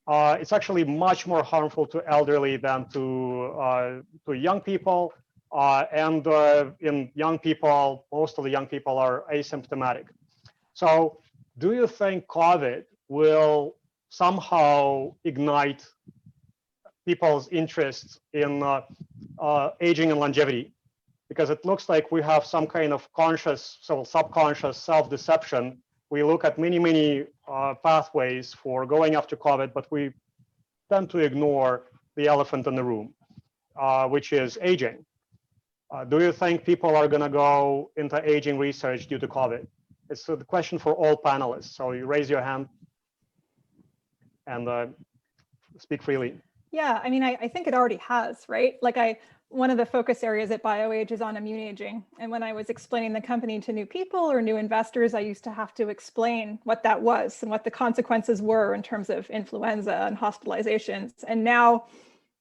It's actually much more harmful to elderly than to young people. And in young people, most of the young people are asymptomatic. So do you think COVID will somehow ignite people's interest in aging and longevity? Because it looks like we have some kind of conscious, subconscious self-deception. We look at many, many pathways for going after COVID, but we tend to ignore the elephant in the room, which is aging. Do you think people are going to go into aging research due to COVID? It's the question for all panelists. So you raise your hand and speak freely. Yeah, I mean, I think it already has, right? Like one of the focus areas at BioAge is on immune aging. And when I was explaining the company to new people or new investors, I used to have to explain what that was and what the consequences were in terms of influenza and hospitalizations. And now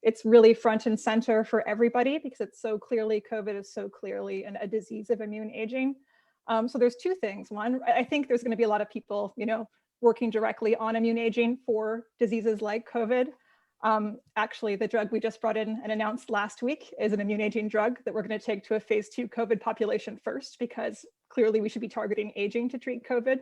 it's really front and center for everybody because it's so clearly, COVID is so clearly a disease of immune aging. So there's 2 things. One, I think there's going to be a lot of people, working directly on immune aging for diseases like COVID. Actually, the drug we just brought in and announced last week is an immune aging drug that we're going to take to a phase 2 COVID population first, because clearly we should be targeting aging to treat COVID.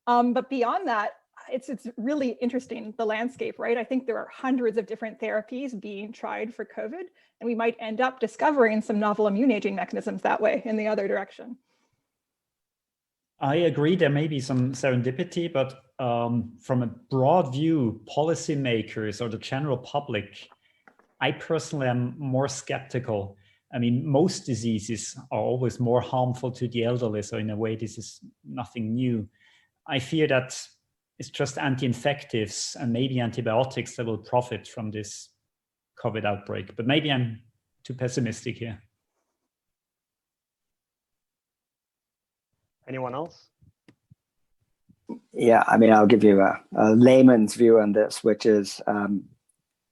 But beyond that, it's really interesting, the landscape, right? I think there are hundreds of different therapies being tried for COVID, and we might end up discovering some novel immune aging mechanisms that way in the other direction. I agree, there may be some serendipity, but from a broad view, policymakers or the general public, I personally am more skeptical. I mean, most diseases are always more harmful to the elderly, so in a way, this is nothing new. I fear that it's just anti-infectives and maybe antibiotics that will profit from this COVID outbreak, but maybe I'm too pessimistic here. Anyone else? Yeah, I mean, I'll give you a layman's view on this, which is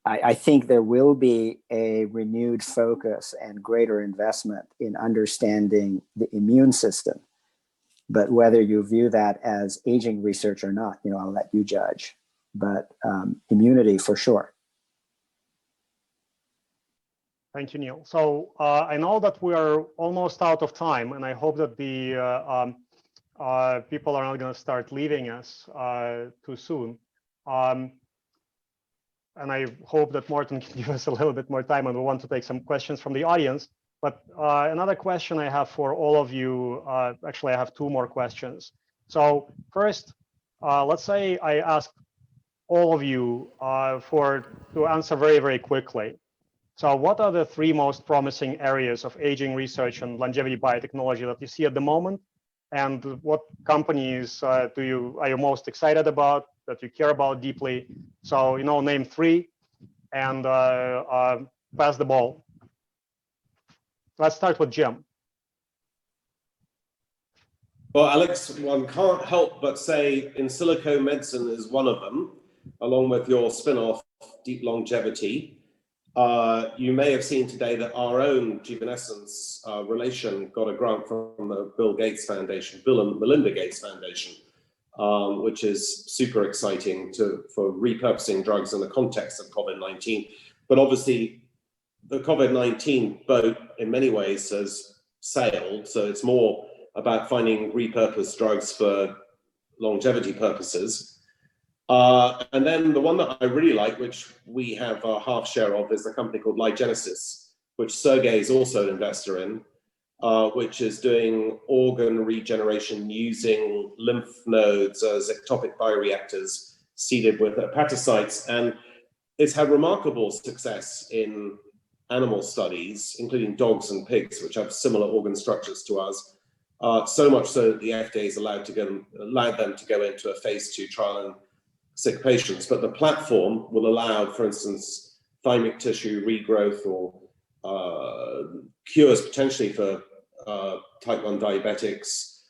I think there will be a renewed focus and greater investment in understanding the immune system. But whether you view that as aging research or not, I'll let you judge. But immunity for sure. Thank you, Neal. So I know that we are almost out of time, and I hope that the people are not going to start leaving us too soon. And I hope that Morten can give us a little bit more time, and we want to take some questions from the audience. But another question I have for all of you, actually I have two more questions. So first, let's say I ask all of you to answer very, very quickly. So what are the three most promising areas of aging research and longevity biotechnology that you see at the moment? And what companies are you most excited about, that you care about deeply? So, name three and pass the ball. Let's start with Jim. Well, Alex, one can't help but say in silico medicine is one of them, along with your spin-off, Deep Longevity. You may have seen today that our own Juvenescence relation got a grant from the Bill and Melinda Gates Foundation, which is super exciting for repurposing drugs in the context of COVID-19. But obviously, the COVID-19 boat in many ways has sailed, so it's more about finding repurposed drugs for longevity purposes. And then the one that I really like, which we have a half share of, is a company called Ligenesis, which Sergey is also an investor in, which is doing organ regeneration using lymph nodes as ectopic bioreactors seeded with hepatocytes. And it's had remarkable success in animal studies, including dogs and pigs, which have similar organ structures to us. So much so that the FDA has allowed them to go into a phase 2 trial in sick patients. But the platform will allow, for instance, thymic tissue regrowth or cures potentially for type 1 diabetics.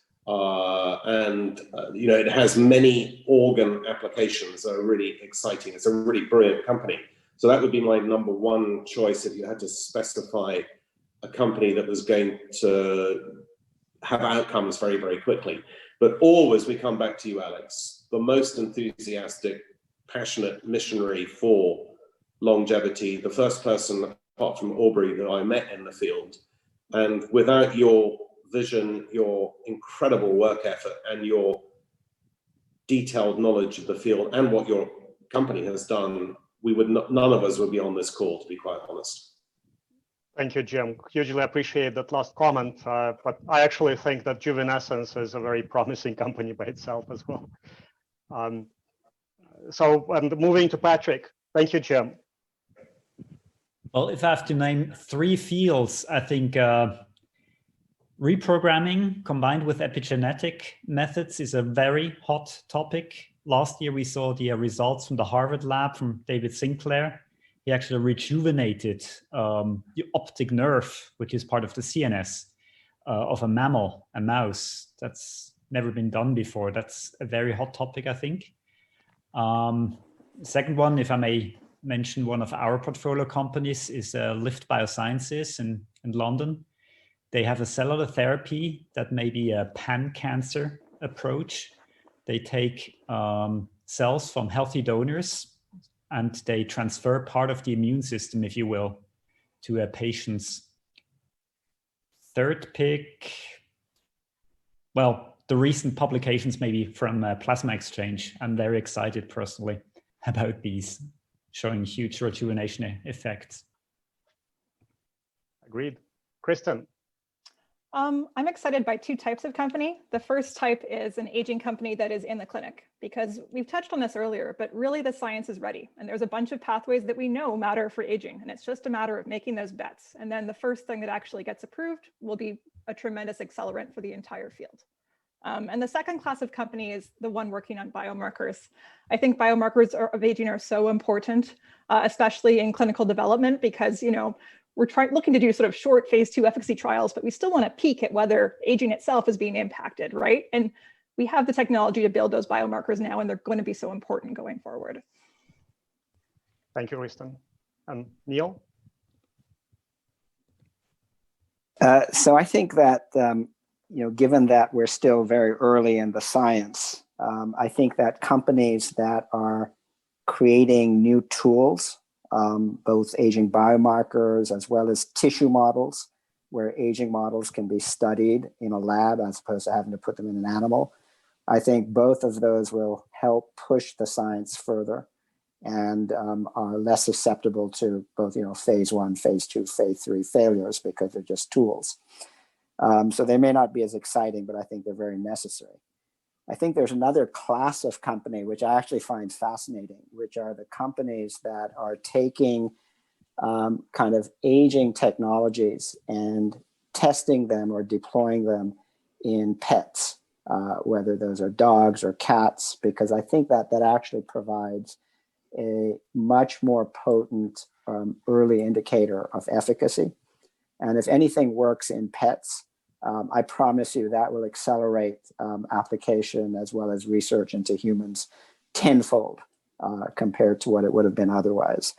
It has many organ applications that are really exciting. It's a really brilliant company. So that would be my number one choice if you had to specify a company that was going to have outcomes very, very quickly. But always we come back to you, Alex, the most enthusiastic, passionate missionary for longevity, the first person apart from Aubrey that I met in the field. And without your vision, your incredible work effort, and your detailed knowledge of the field and what your company has done, none of us would be on this call, to be quite honest. Thank you, Jim. Hugely appreciate that last comment, but I actually think that Juvenescence is a very promising company by itself as well. So moving to Patrick. Thank you, Jim. Well, if I have to name three fields, I think reprogramming combined with epigenetic methods is a very hot topic. Last year, we saw the results from the Harvard lab from David Sinclair. He actually rejuvenated the optic nerve, which is part of the CNS of a mammal, a mouse. That's never been done before. That's a very hot topic, I think. Second one, if I may mention one of our portfolio companies, is Lift Biosciences in London. They have a cellular therapy that may be a pan-cancer approach. They take cells from healthy donors and they transfer part of the immune system, if you will, to a patient's. Third pick, well, the recent publications maybe from plasma exchange. I'm very excited personally about these, showing huge rejuvenation effects. Agreed. Kristen. I'm excited by two types of company. The first type is an aging company that is in the clinic, because we've touched on this earlier, but really the science is ready. And there's a bunch of pathways that we know matter for aging. And it's just a matter of making those bets. And then the first thing that actually gets approved will be a tremendous accelerant for the entire field. And the second class of company is the one working on biomarkers. I think biomarkers of aging are so important, especially in clinical development, because, you know, we're looking to do sort of short phase 2 efficacy trials, but we still want to peek at whether aging itself is being impacted, right? And we have the technology to build those biomarkers now, and they're going to be so important going forward. Thank you, Kristen. Neal? So I think that, you know, given that we're still very early in the science, I think that companies that are creating new tools, both aging biomarkers as well as tissue models, where aging models can be studied in a lab as opposed to having to put them in an animal. I think both of those will help push the science further and are less susceptible to both, you know, phase 1, phase 2, phase 3 failures, because they're just tools. So they may not be as exciting, but I think they're very necessary. I think there's another class of company which I actually find fascinating, which are the companies that are taking kind of aging technologies and testing them or deploying them in pets, whether those are dogs or cats, because I think that that actually provides a much more potent early indicator of efficacy. And if anything works in pets, I promise you that will accelerate application as well as research into humans tenfold compared to what it would have been otherwise.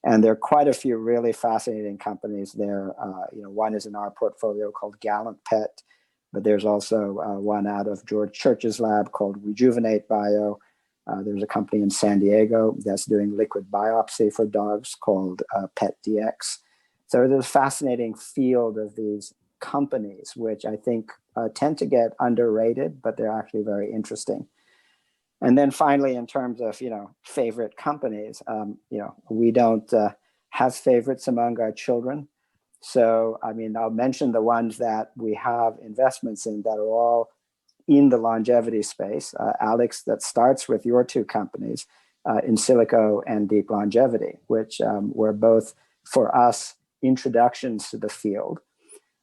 And there are quite a few really fascinating companies there. You know, one is in our portfolio called Gallant Pet, but there's also one out of George Church's lab called Rejuvenate Bio. There's a company in San Diego that's doing liquid biopsy for dogs called PetDX. So there's a fascinating field of these companies, which I think tend to get underrated, but they're actually very interesting. And then finally, in terms of, you know, favorite companies, you know, we don't have favorites among our children. So, I mean, I'll mention the ones that we have investments in that are all in the longevity space. Alex, that starts with your two companies, In Silico and Deep Longevity, which were both, for us, introductions to the field.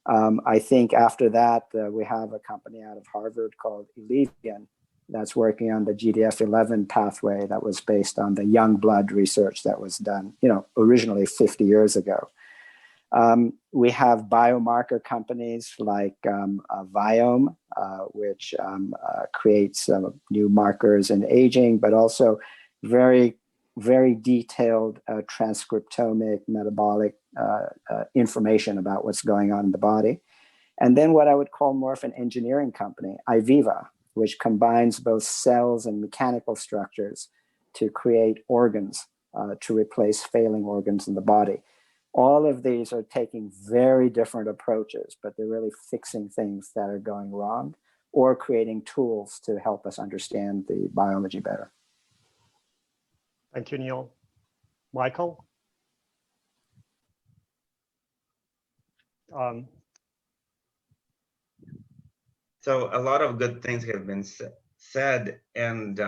I think after that, we have a company out of Harvard called Elevian that's working on the GDF11 pathway that was based on the young blood research that was done, you know, originally 50 years ago. We have biomarker companies like Viome, which creates new markers in aging, but also very, very detailed transcriptomic metabolic information about what's going on in the body. And then what I would call more of an engineering company, IVIVA, which combines both cells and mechanical structures to create organs, to replace failing organs in the body. All of these are taking very different approaches, but they're really fixing things that are going wrong or creating tools to help us understand the biology better. Thank you, Neal. Michael? So a lot of good things have been said, and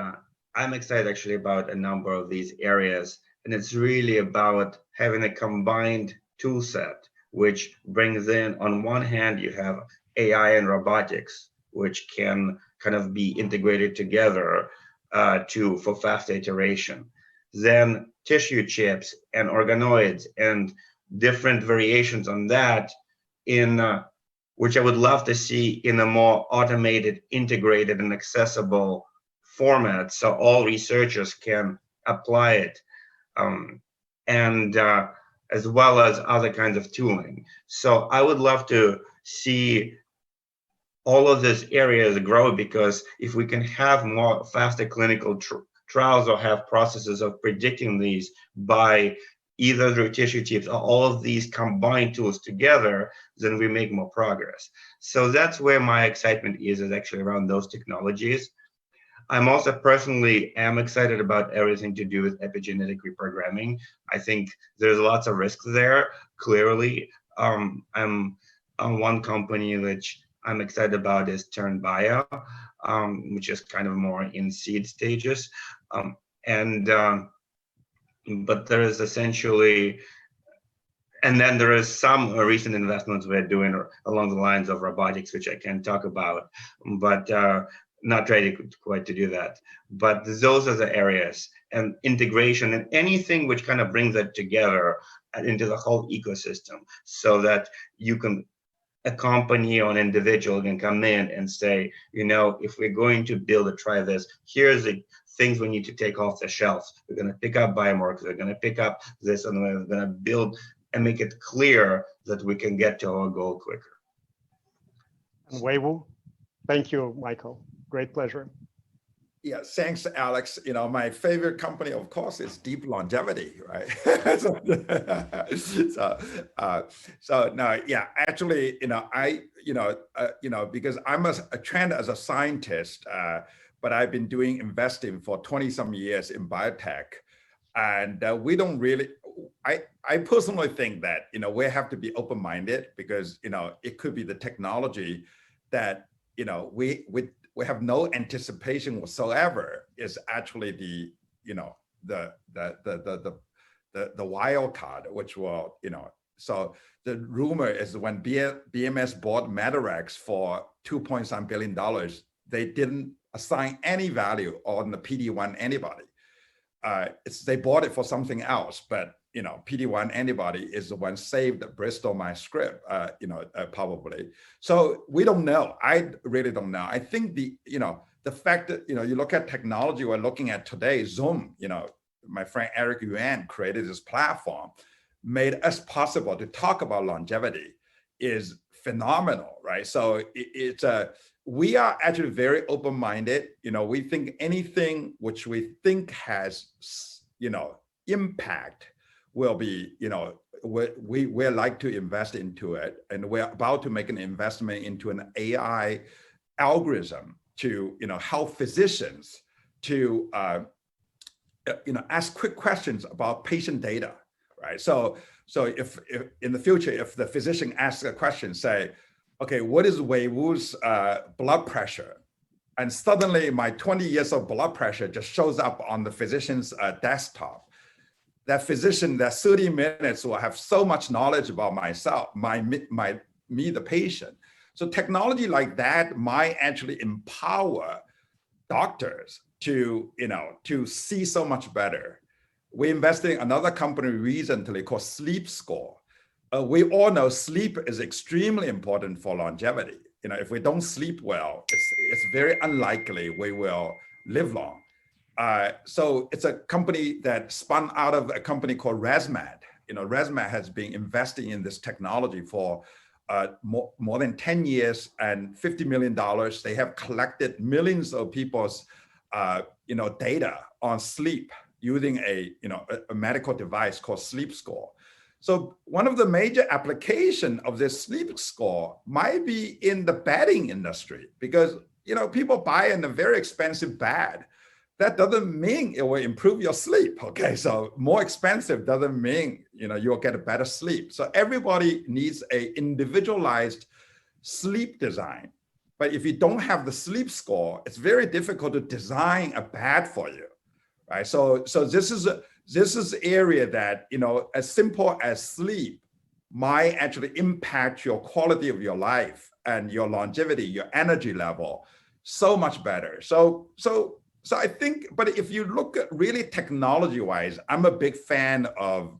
I'm excited actually about a number of these areas. And it's really about having a combined tool set, which brings in, on one hand, you have AI and robotics, which can kind of be integrated together for fast iteration. Then tissue chips and organoids and different variations on that, which I would love to see in a more automated, integrated, and accessible format, so all researchers can apply it. As well as other kinds of tooling. So I would love to see all of these areas grow, because if we can have more faster clinical trials or have processes of predicting these by either through tissue chips or all of these combined tools together, then we make more progress. So that's where my excitement is actually around those technologies. I'm also personally am excited about everything to do with epigenetic reprogramming. I think there's lots of risks there, clearly. I'm on one company which I'm excited about is Turn Bio, which is kind of more in seed stages. But there is essentially, and then there is some recent investments we're doing along the lines of robotics, which I can talk about, but not ready quite to do that. But those are the areas, and integration and anything which kind of brings that together into the whole ecosystem, so that you can, a company or an individual can come in and say, you know, if we're going to build or try this, here's the things we need to take off the shelf. We're going to pick up biomarkers, we're going to pick up this, and we're going to build and make it clear that we can get to our goal quicker. And Wei-Wu, thank you, Michael. Great pleasure. Yeah, thanks, Alex. You know, my favorite company, of course, is Deep Longevity, right? so no, yeah, actually, because I'm a trained as a scientist, but I've been doing investing for 20 some years in biotech, and we don't really. I personally think that we have to be open-minded, because it could be the technology that we have no anticipation whatsoever is actually the wild card, which will So the rumor is when BMS bought Medarex for $2.some billion, they didn't assign any value on the PD-1 antibody. They bought it for something else, but PD-1 antibody is the one saved Bristol Myers Squibb, probably. So we don't know. I really don't know. I think the fact that you look at technology we're looking at today, Zoom. My friend Eric Yuan created this platform, made us possible to talk about longevity, is phenomenal, right? So we are actually very open-minded. We think anything which we think has impact will be, we like to invest into it, and we're about to make an investment into an AI algorithm to, help physicians to, ask quick questions about patient data, right? So if in the future, if the physician asks a question, say, okay, what is Wei-Wu's blood pressure? And suddenly my 20 years of blood pressure just shows up on the physician's desktop. That physician, that 30 minutes will have so much knowledge about myself, me, the patient. So technology like that might actually empower doctors to, to see so much better. We invested in another company recently called Sleep Score. We all know sleep is extremely important for longevity. If we don't sleep well, it's very unlikely we will live long. So it's a company that spun out of a company called ResMed. ResMed has been investing in this technology for more than 10 years and $50 million. They have collected millions of people's data on sleep using a medical device called Sleep Score. So one of the major applications of this Sleep Score might be in the bedding industry, because people buy in a very expensive bed. That doesn't mean it will improve your sleep. Okay, so more expensive doesn't mean you'll get a better sleep. So everybody needs a individualized sleep design. But if you don't have the Sleep Score, it's very difficult to design a bed for you, right? So this is area that as simple as sleep might actually impact your quality of your life and your longevity, your energy level, so much better. So I think, but if you look at really technology-wise, I'm a big fan of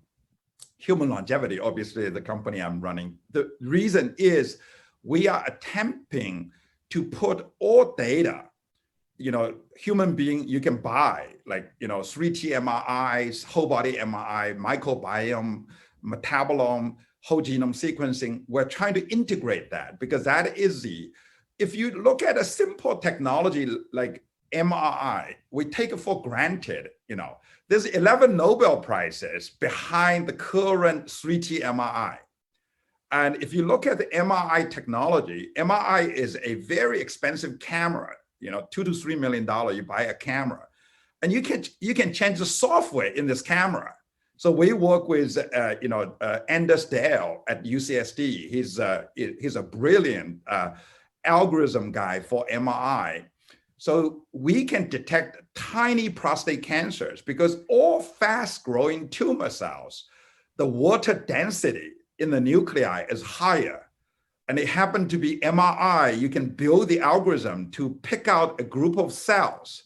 human longevity, obviously the company I'm running. The reason is we are attempting to put all data, human being you can buy, like, 3T MRIs, whole body MRI, microbiome, metabolome, whole genome sequencing. We're trying to integrate that, because that is if you look at a simple technology like MRI, we take it for granted. There's 11 Nobel Prizes behind the current 3T MRI. And if you look at the MRI technology, MRI is a very expensive camera, $2 to $3 million, you buy a camera. And you can change the software in this camera. So we work with Anders Dale at UCSD. He's a brilliant algorithm guy for MRI. So we can detect tiny prostate cancers because all fast-growing tumor cells, the water density in the nuclei is higher. And it happened to be MRI. You can build the algorithm to pick out a group of cells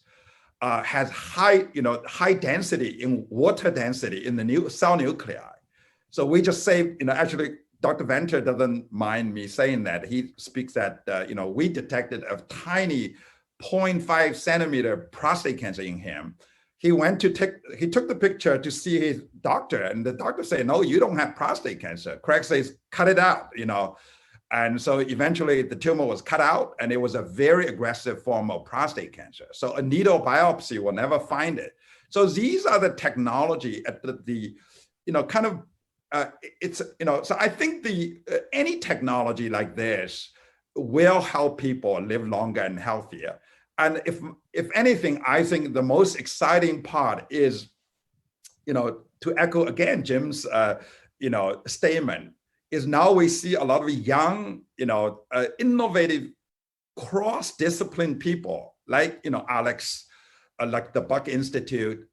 has high density in water density in the cell nuclei. So we just say, actually, Dr. Venter doesn't mind me saying that. He speaks that, we detected a tiny 0.5 centimeter prostate cancer in him. He took the picture to see his doctor, and the doctor said, no, you don't have prostate cancer. Craig says, cut it out, And so eventually the tumor was cut out, and it was a very aggressive form of prostate cancer. So a needle biopsy will never find it. So these are the technology at so I think any technology like this will help people live longer and healthier. And if anything, I think the most exciting part is, to echo again Jim's, statement, is now we see a lot of young, innovative, cross-discipline people like, Alex, like the Buck Institute,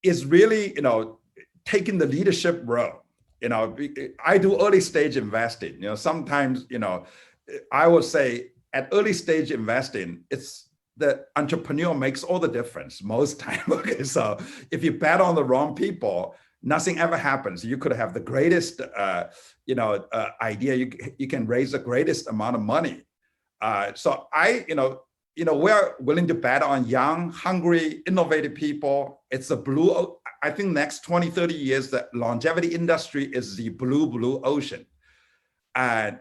is really, taking the leadership role. I do early stage investing. Sometimes, I would say at early stage investing, it's the entrepreneur makes all the difference most time. Okay, so if you bet on the wrong people, nothing ever happens. You could have the greatest, idea. You can raise the greatest amount of money. So we're willing to bet on young, hungry, innovative people. It's a blue. I think next 20, 30 years, the longevity industry is the blue ocean, and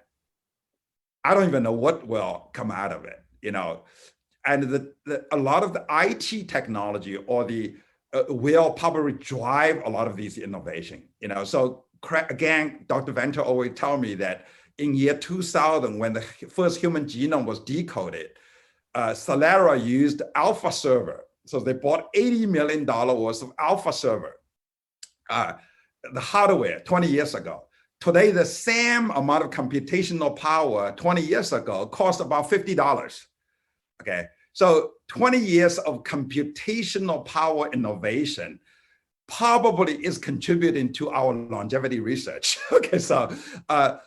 I don't even know what will come out of it. And a lot of the IT technology or will probably drive a lot of these innovation. So again, Dr. Venter always tell me that in year 2000, when the first human genome was decoded, Celera used Alpha Server. So they bought $80 million worth of Alpha Server, the hardware 20 years ago. Today, the same amount of computational power 20 years ago cost about $50. Okay, so 20 years of computational power innovation probably is contributing to our longevity research. Okay, so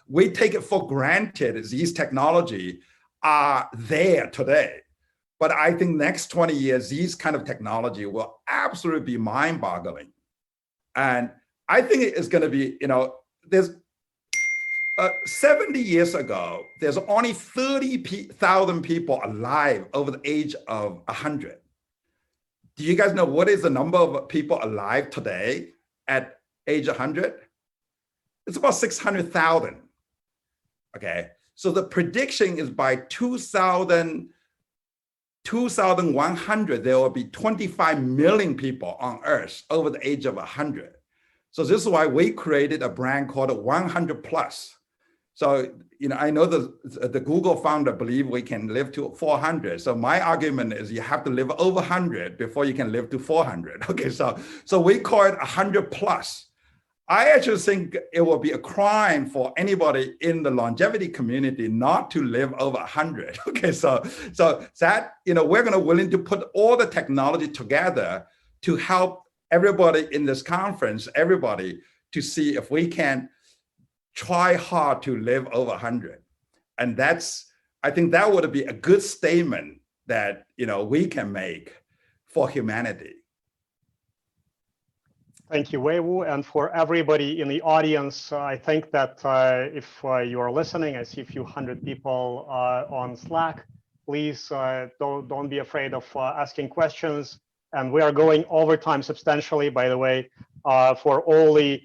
we take it for granted these technology are there today. But I think next 20 years, these kind of technology will absolutely be mind-boggling. And I think it is going to be, there's 70 years ago, there's only 30,000 people alive over the age of 100. Do you guys know what is the number of people alive today at age 100? It's about 600,000. Okay, so the prediction is by 2100, there will be 25 million people on Earth over the age of 100. So this is why we created a brand called 100 Plus. So, I know the Google founder believe we can live to 400. So my argument is you have to live over 100 before you can live to 400. Okay, so we call it 100 plus. I actually think it will be a crime for anybody in the longevity community not to live over 100. Okay, so that, we're going to willing to put all the technology together to help everybody in this conference, everybody to see if we can try hard to live over 100. And I think that would be a good statement that, we can make for humanity. Thank you, Wei-Wu. And for everybody in the audience, I think that if you are listening, I see a few hundred people on Slack, please don't be afraid of asking questions. And we are going overtime substantially, by the way, for all the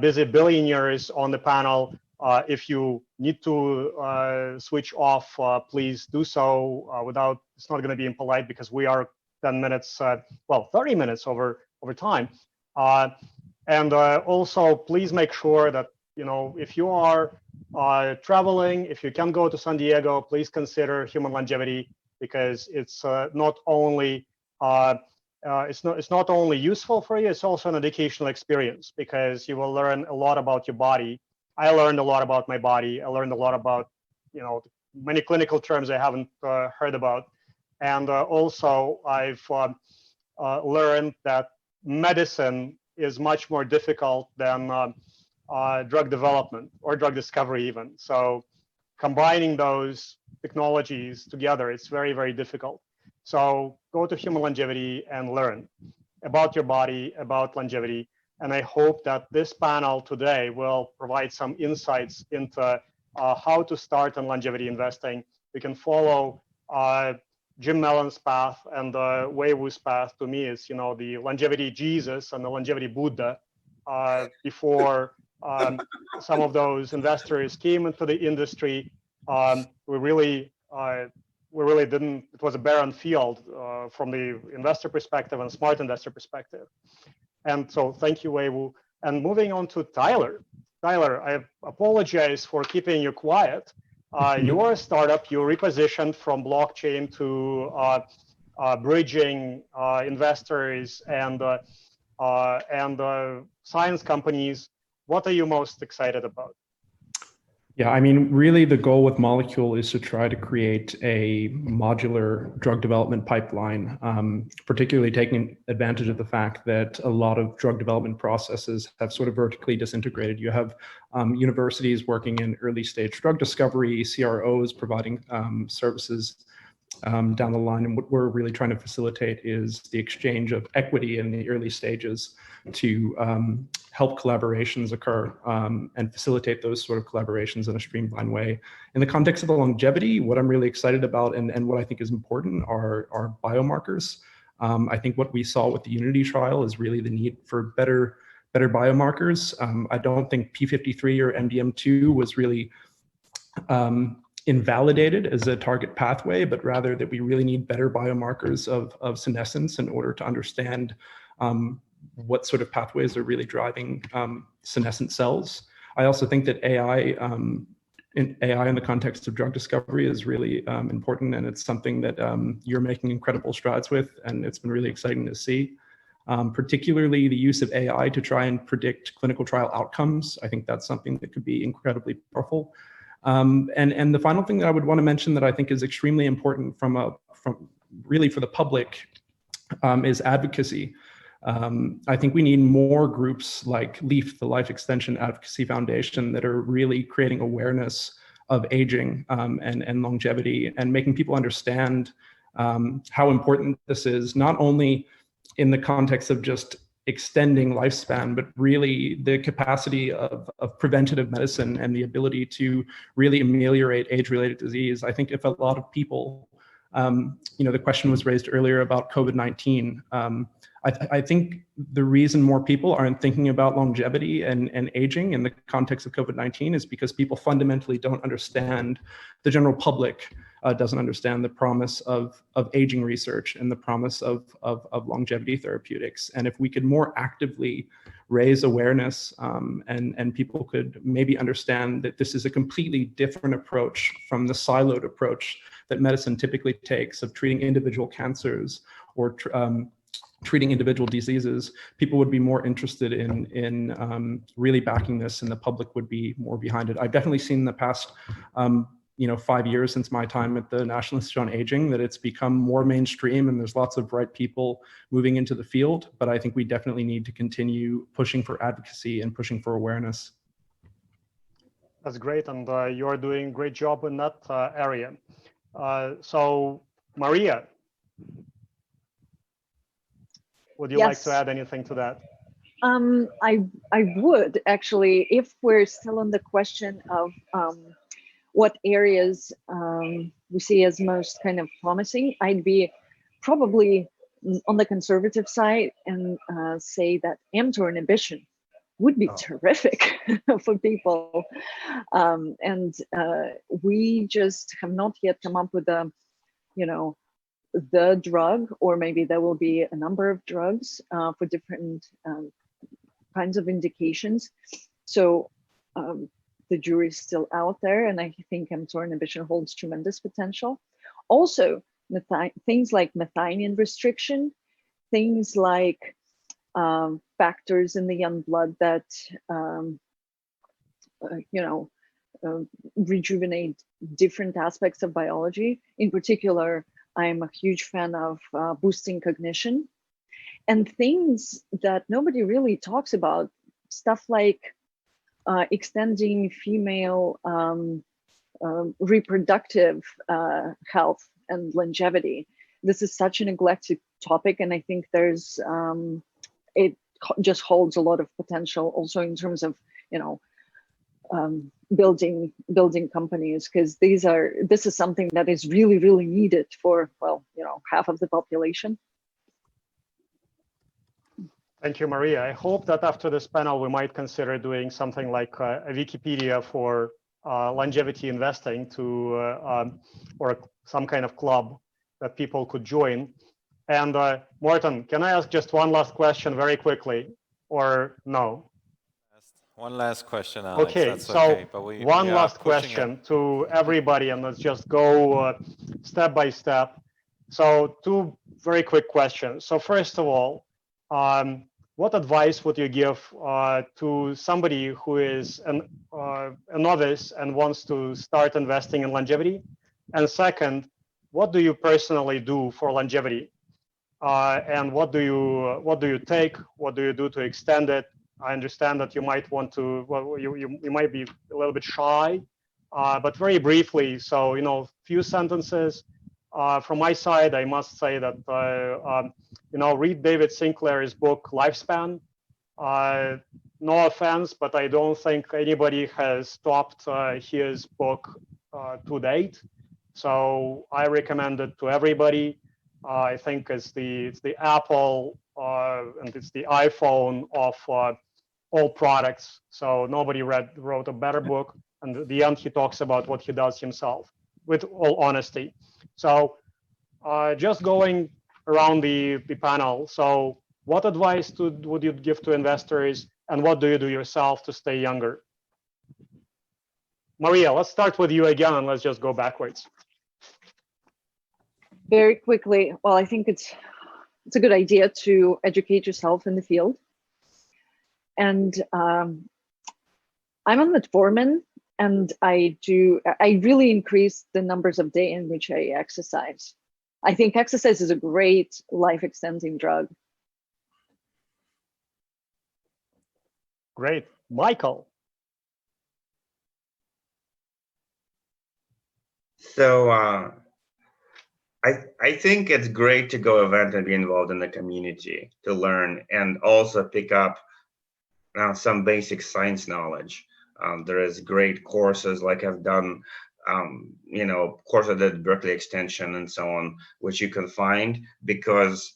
busy billionaires on the panel. If you need to switch off, please do so it's not going to be impolite because we are 10 minutes, 30 minutes over time. And also, please make sure that if you are traveling, if you can go to San Diego, please consider human longevity, because it's not only it's not only useful for you, it's also an educational experience, because you will learn a lot about your body. I learned a lot about my body. I learned a lot about, many clinical terms I haven't heard about. And also I've learned that medicine is much more difficult than drug development or drug discovery even. So combining those technologies together, it's very, very difficult. So go to human longevity and learn about your body, about longevity. And I hope that this panel today will provide some insights into how to start on longevity investing. We can follow Jim Mellon's path, and Wei-Wu's path to me is, the longevity Jesus and the longevity Buddha before some of those investors came into the industry. We really didn't, it was a barren field from the investor perspective and smart investor perspective. And so thank you, Wei-Wu. And moving on to Tyler. Tyler, I apologize for keeping you quiet. You're a startup, you repositioned from blockchain to bridging investors and science companies. What are you most excited about? Yeah, I mean, really the goal with Molecule is to try to create a modular drug development pipeline, particularly taking advantage of the fact that a lot of drug development processes have sort of vertically disintegrated. You have universities working in early stage drug discovery, CROs providing services down the line. And what we're really trying to facilitate is the exchange of equity in the early stages to help collaborations occur and facilitate those sort of collaborations in a streamlined way. In the context of the longevity, what I'm really excited about and what I think is important are biomarkers. I think what we saw with the Unity trial is really the need for better biomarkers. I don't think P53 or MDM2 was really invalidated as a target pathway, but rather that we really need better biomarkers of senescence in order to understand what sort of pathways are really driving senescent cells. I also think that AI in the context of drug discovery is really important, and it's something that you're making incredible strides with, and it's been really exciting to see. Particularly the use of AI to try and predict clinical trial outcomes. I think that's something that could be incredibly powerful. And the final thing that I would want to mention that I think is extremely important from really for the public is advocacy. I think we need more groups like LEAF, the Life Extension Advocacy Foundation, that are really creating awareness of aging and longevity, and making people understand how important this is, not only in the context of just extending lifespan, but really the capacity of preventative medicine and the ability to really ameliorate age-related disease. I think if a lot of people, the question was raised earlier about COVID-19. I think the reason more people aren't thinking about longevity and aging in the context of COVID-19 is because people fundamentally don't understand, the general public doesn't understand the promise of aging research and the promise of longevity therapeutics. And if we could more actively raise awareness and people could maybe understand that this is a completely different approach from the siloed approach that medicine typically takes of treating individual cancers or treating individual diseases, people would be more interested in really backing this, and the public would be more behind it. I've definitely seen in the past 5 years since my time at the National Institute on Aging that it's become more mainstream, and there's lots of bright people moving into the field, but I think we definitely need to continue pushing for advocacy and pushing for awareness. That's great, and you're doing a great job in that area. So Maria, would you like to add anything to that? I would actually, if we're still on the question of what areas we see as most kind of promising, I'd be probably on the conservative side and say that mTOR inhibition would be terrific for people. And we just have not yet come up with the drug, or maybe there will be a number of drugs for different kinds of indications. So the jury's still out there, and I think mTOR inhibition holds tremendous potential. Also, things like methionine restriction, things like factors in the young blood that rejuvenate different aspects of biology. In particular, I'm a huge fan of boosting cognition, and things that nobody really talks about, stuff like extending female reproductive health and longevity. This is such a neglected topic, and I think there's it just holds a lot of potential also in terms of building companies, because this is something that is really needed for, well, half of the population. Thank you, Maria. I hope that after this panel, we might consider doing something like a Wikipedia for longevity investing or some kind of club that people could join. And Morten, can I ask just one last question very quickly, or no? One last question, Alex. Okay, that's so okay, but one last question to everybody, and let's just go step by step. So 2 very quick questions. So first of all, what advice would you give to somebody who is a novice and wants to start investing in longevity? And second, what do you personally do for longevity? And what do you take? What do you do to extend it? I understand that you might want to, well, you might be a little bit shy, but very briefly, so, few sentences. From my side, I must say that, read David Sinclair's book, Lifespan. No offense, but I don't think anybody has topped his book to date. So I recommend it to everybody. I think it's the Apple and it's the iPhone of all products. So nobody wrote a better book. And at the end, he talks about what he does himself, with all honesty. So just going around the panel. So what advice would you give to investors, and what do you do yourself to stay younger? Maria, let's start with you again, and let's just go backwards. Very quickly, well, I think it's a good idea to educate yourself in the field. And I'm on metformin, and I really increase the numbers of days in which I exercise. I think exercise is a great life-extending drug. Great. Michael. So I think it's great to go event and be involved in the community to learn and also pick up some basic science knowledge. There is great courses like I've done, courses at Berkeley Extension and so on, which you can find, because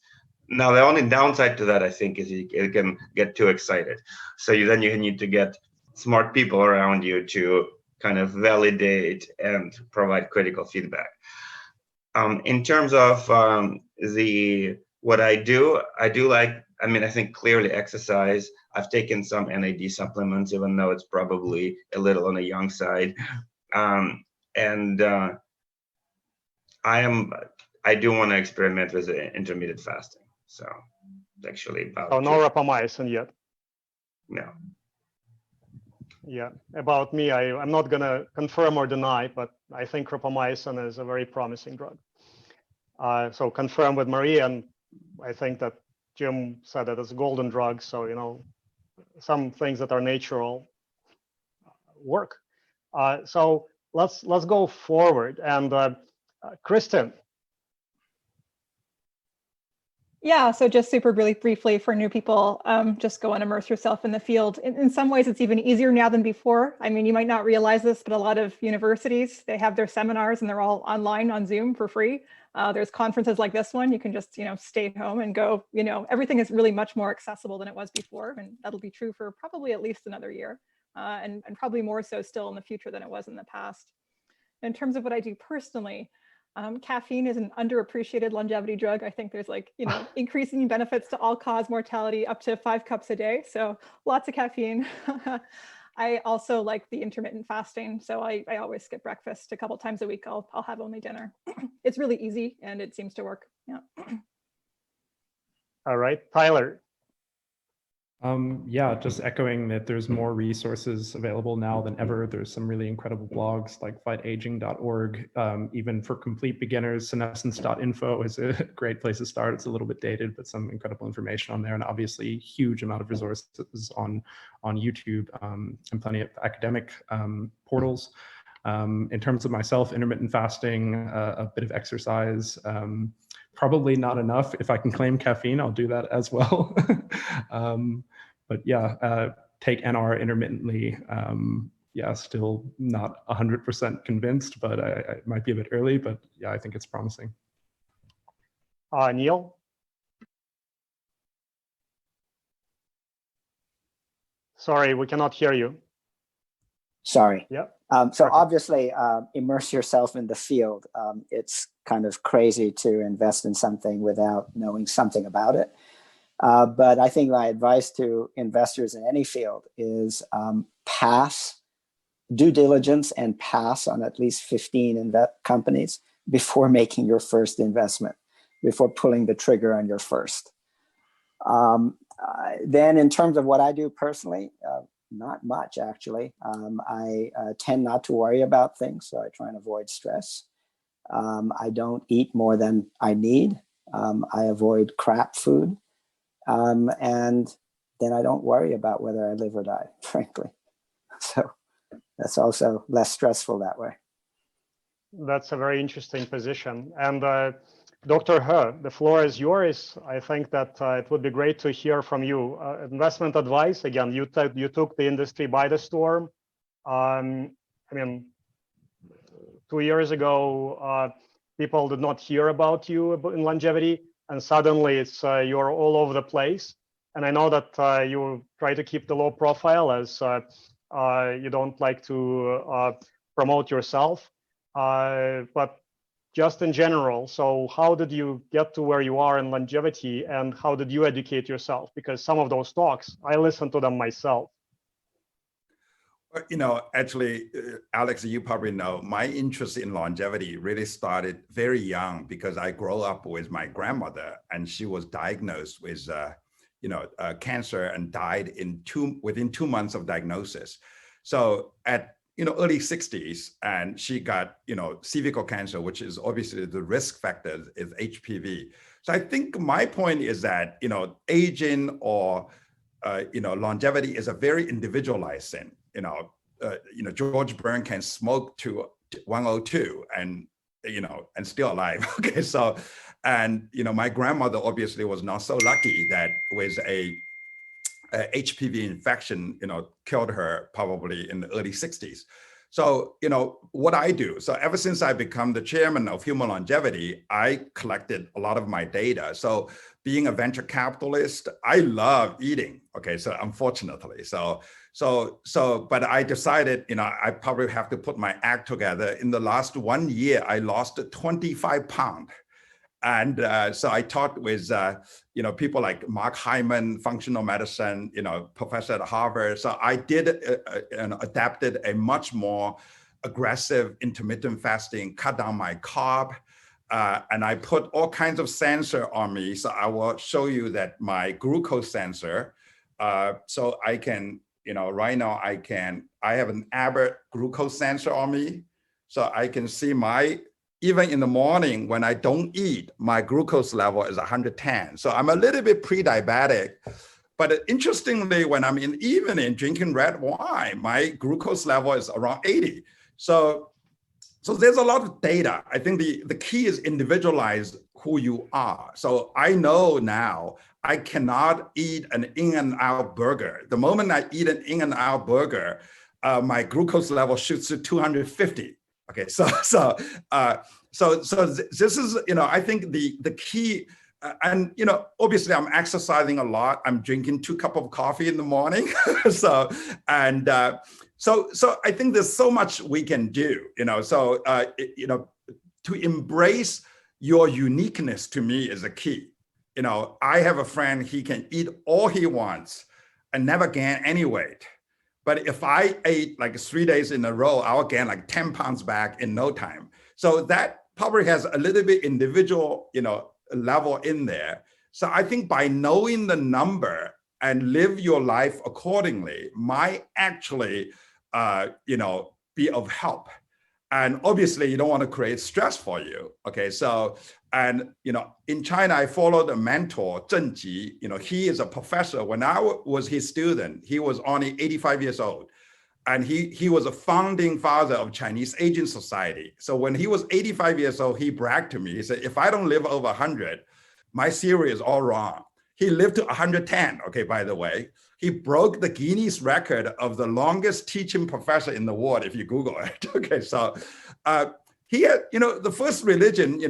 now the only downside to that, I think, is you can get too excited. So then you need to get smart people around you to kind of validate and provide critical feedback. In terms of what I do like, I think clearly exercise. I've taken some NAD supplements, even though it's probably a little on the young side. I do want to experiment with intermittent fasting. So actually about. Oh, no rapamycin yet. No. Yeah, about me, I'm not gonna confirm or deny, but I think rapamycin is a very promising drug. So confirm with Maria, and I think that Jim said that it's a golden drug. So some things that are natural work. So let's go forward, and Kristen. Yeah, so just super really briefly for new people, just go and immerse yourself in the field. In some ways, it's even easier now than before. I mean, you might not realize this, but a lot of universities, they have their seminars and they're all online on Zoom for free. There's conferences like this one. You can just, stay home and go, everything is really much more accessible than it was before. And that'll be true for probably at least another year, and probably more so still in the future than it was in the past. In terms of what I do personally, caffeine is an underappreciated longevity drug. I think there's increasing benefits to all-cause mortality up to 5 cups a day. So lots of caffeine. I also like the intermittent fasting. So I always skip breakfast a couple times a week. I'll have only dinner. It's really easy and it seems to work. Yeah. All right, Tyler. Yeah, just echoing that there's more resources available now than ever. There's some really incredible blogs like fightaging.org. Even for complete beginners, senescence.info is a great place to start. It's a little bit dated, but some incredible information on there, and obviously huge amount of resources on YouTube, and plenty of academic portals. In terms of myself, intermittent fasting, a bit of exercise, probably not enough. If I can claim caffeine, I'll do that as well. But yeah, take NR intermittently. Yeah, still not 100% convinced, but it might be a bit early, but yeah, I think it's promising. Neal? Sorry, we cannot hear you. Sorry. Yep. So obviously, immerse yourself in the field. It's kind of crazy to invest in something without knowing something about it. But I think my advice to investors in any field is pass due diligence and pass on at least 15 companies before making your first investment, before pulling the trigger on your first. Then in terms of what I do personally, not much actually. I tend not to worry about things, so I try and avoid stress. I don't eat more than I need. I avoid crap food. And then I don't worry about whether I live or die, frankly. So that's also less stressful that way. That's a very interesting position. And Dr. He, the floor is yours. I think that it would be great to hear from you. Investment advice, again, you took the industry by the storm. I mean, 2 years ago, people did not hear about you in longevity, and suddenly it's you're all over the place. And I know that you try to keep the low profile, as you don't like to promote yourself. But just in general, so how did you get to where you are in longevity, and how did you educate yourself? Because some of those talks, I listened to them myself. You know, actually, Alex, you probably know, my interest in longevity really started very young because I grew up with my grandmother, and she was diagnosed with, cancer and died within 2 months of diagnosis. So at early 60s, and she got cervical cancer, which is obviously the risk factor is HPV. So I think my point is that aging or longevity is a very individualized thing. George Burns can smoke to 102 and still alive. Okay, so my grandmother obviously was not so lucky that with a HPV infection, killed her probably in the early 60s. So, what I do, so ever since I become the chairman of Human Longevity, I collected a lot of my data. So being a venture capitalist, I love eating. Okay, so unfortunately, but I decided, I probably have to put my act together. In the last 1 year, I lost 25 pounds. And so I talked with, people like Mark Hyman, functional medicine, professor at Harvard. So I did and adapted a much more aggressive intermittent fasting, cut down my carb, and I put all kinds of sensor on me. So I will show you that my glucose sensor. So I can, right now I have an Abbott glucose sensor on me. So I can see even in the morning when I don't eat, my glucose level is 110. So I'm a little bit pre-diabetic, but interestingly, when I'm in the evening drinking red wine, my glucose level is around 80. So there's a lot of data. I think the key is individualize who you are. So I know now I cannot eat an In-N-Out burger. The moment I eat an In-N-Out burger, my glucose level shoots to 250. Okay, so this is, I think the key, and obviously I'm exercising a lot. I'm drinking 2 cups of coffee in the morning. So I think there's so much we can do. To embrace your uniqueness to me is a key. I have a friend, he can eat all he wants and never gain any weight. But if I ate like 3 days in a row, I'll gain like 10 pounds back in no time. So that probably has a little bit individual, level in there. So I think by knowing the number and live your life accordingly might actually, be of help. And obviously you don't want to create stress for you. Okay, so, and, in China, I followed a mentor, Zheng Ji. He is a professor. When I was his student, he was only 85 years old. And he was a founding father of Chinese Aging Society. So when he was 85 years old, he bragged to me. He said, if I don't live over 100, my theory is all wrong. He lived to 110, okay, by the way. He broke the Guinness record of the longest teaching professor in the world, if you Google it. Okay, so he had, the first religion,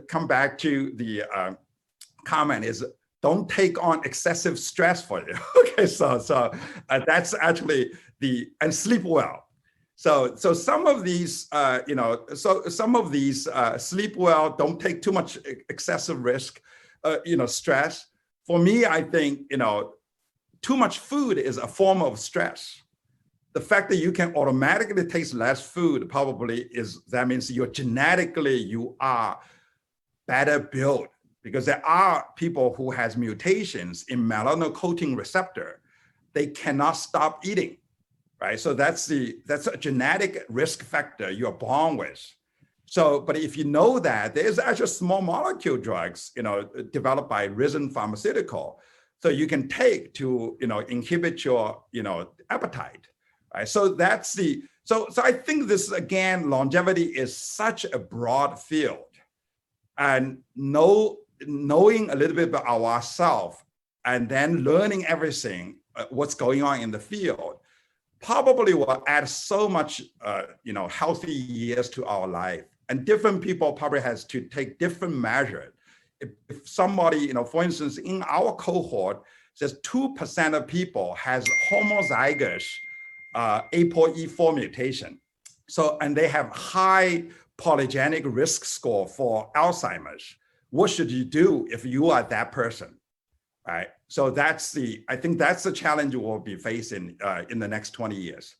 come back to the comment is, don't take on excessive stress for you. Okay, so that's actually and sleep well. So some of these, sleep well, don't take too much excessive risk, stress. For me, I think, too much food is a form of stress. The fact that you can automatically taste less food probably that means you are better built, because there are people who has mutations in melanocortin receptor. They cannot stop eating, right? So that's a genetic risk factor you're born with. So, but if you know that, there's actually small molecule drugs, developed by Risen Pharmaceutical, so you can take to, inhibit your, appetite, right? So that's so I think this, again, longevity is such a broad field, and knowing a little bit about ourselves and then learning everything, what's going on in the field, probably will add so much, healthy years to our life. And different people probably has to take different measures. If somebody, for instance, in our cohort, says 2% of people has homozygous ApoE4 mutation. So, and they have high polygenic risk score for Alzheimer's. What should you do if you are that person, right? So I think that's the challenge we'll be facing in the next 20 years.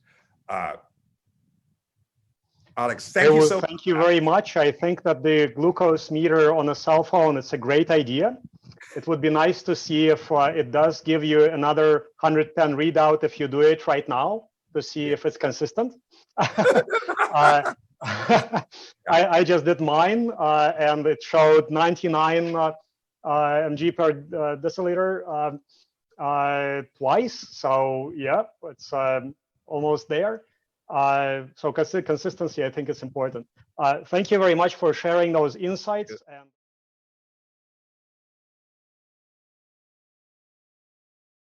Alex, thank you so much. Thank you very much. I think that the glucose meter on a cell phone, it's a great idea. It would be nice to see if it does give you another 110 readout if you do it right now, to see if it's consistent. I just did mine, and it showed 99 mg per deciliter twice. So yeah, it's almost there. So consistency, I think, is important. Thank you very much for sharing those insights. And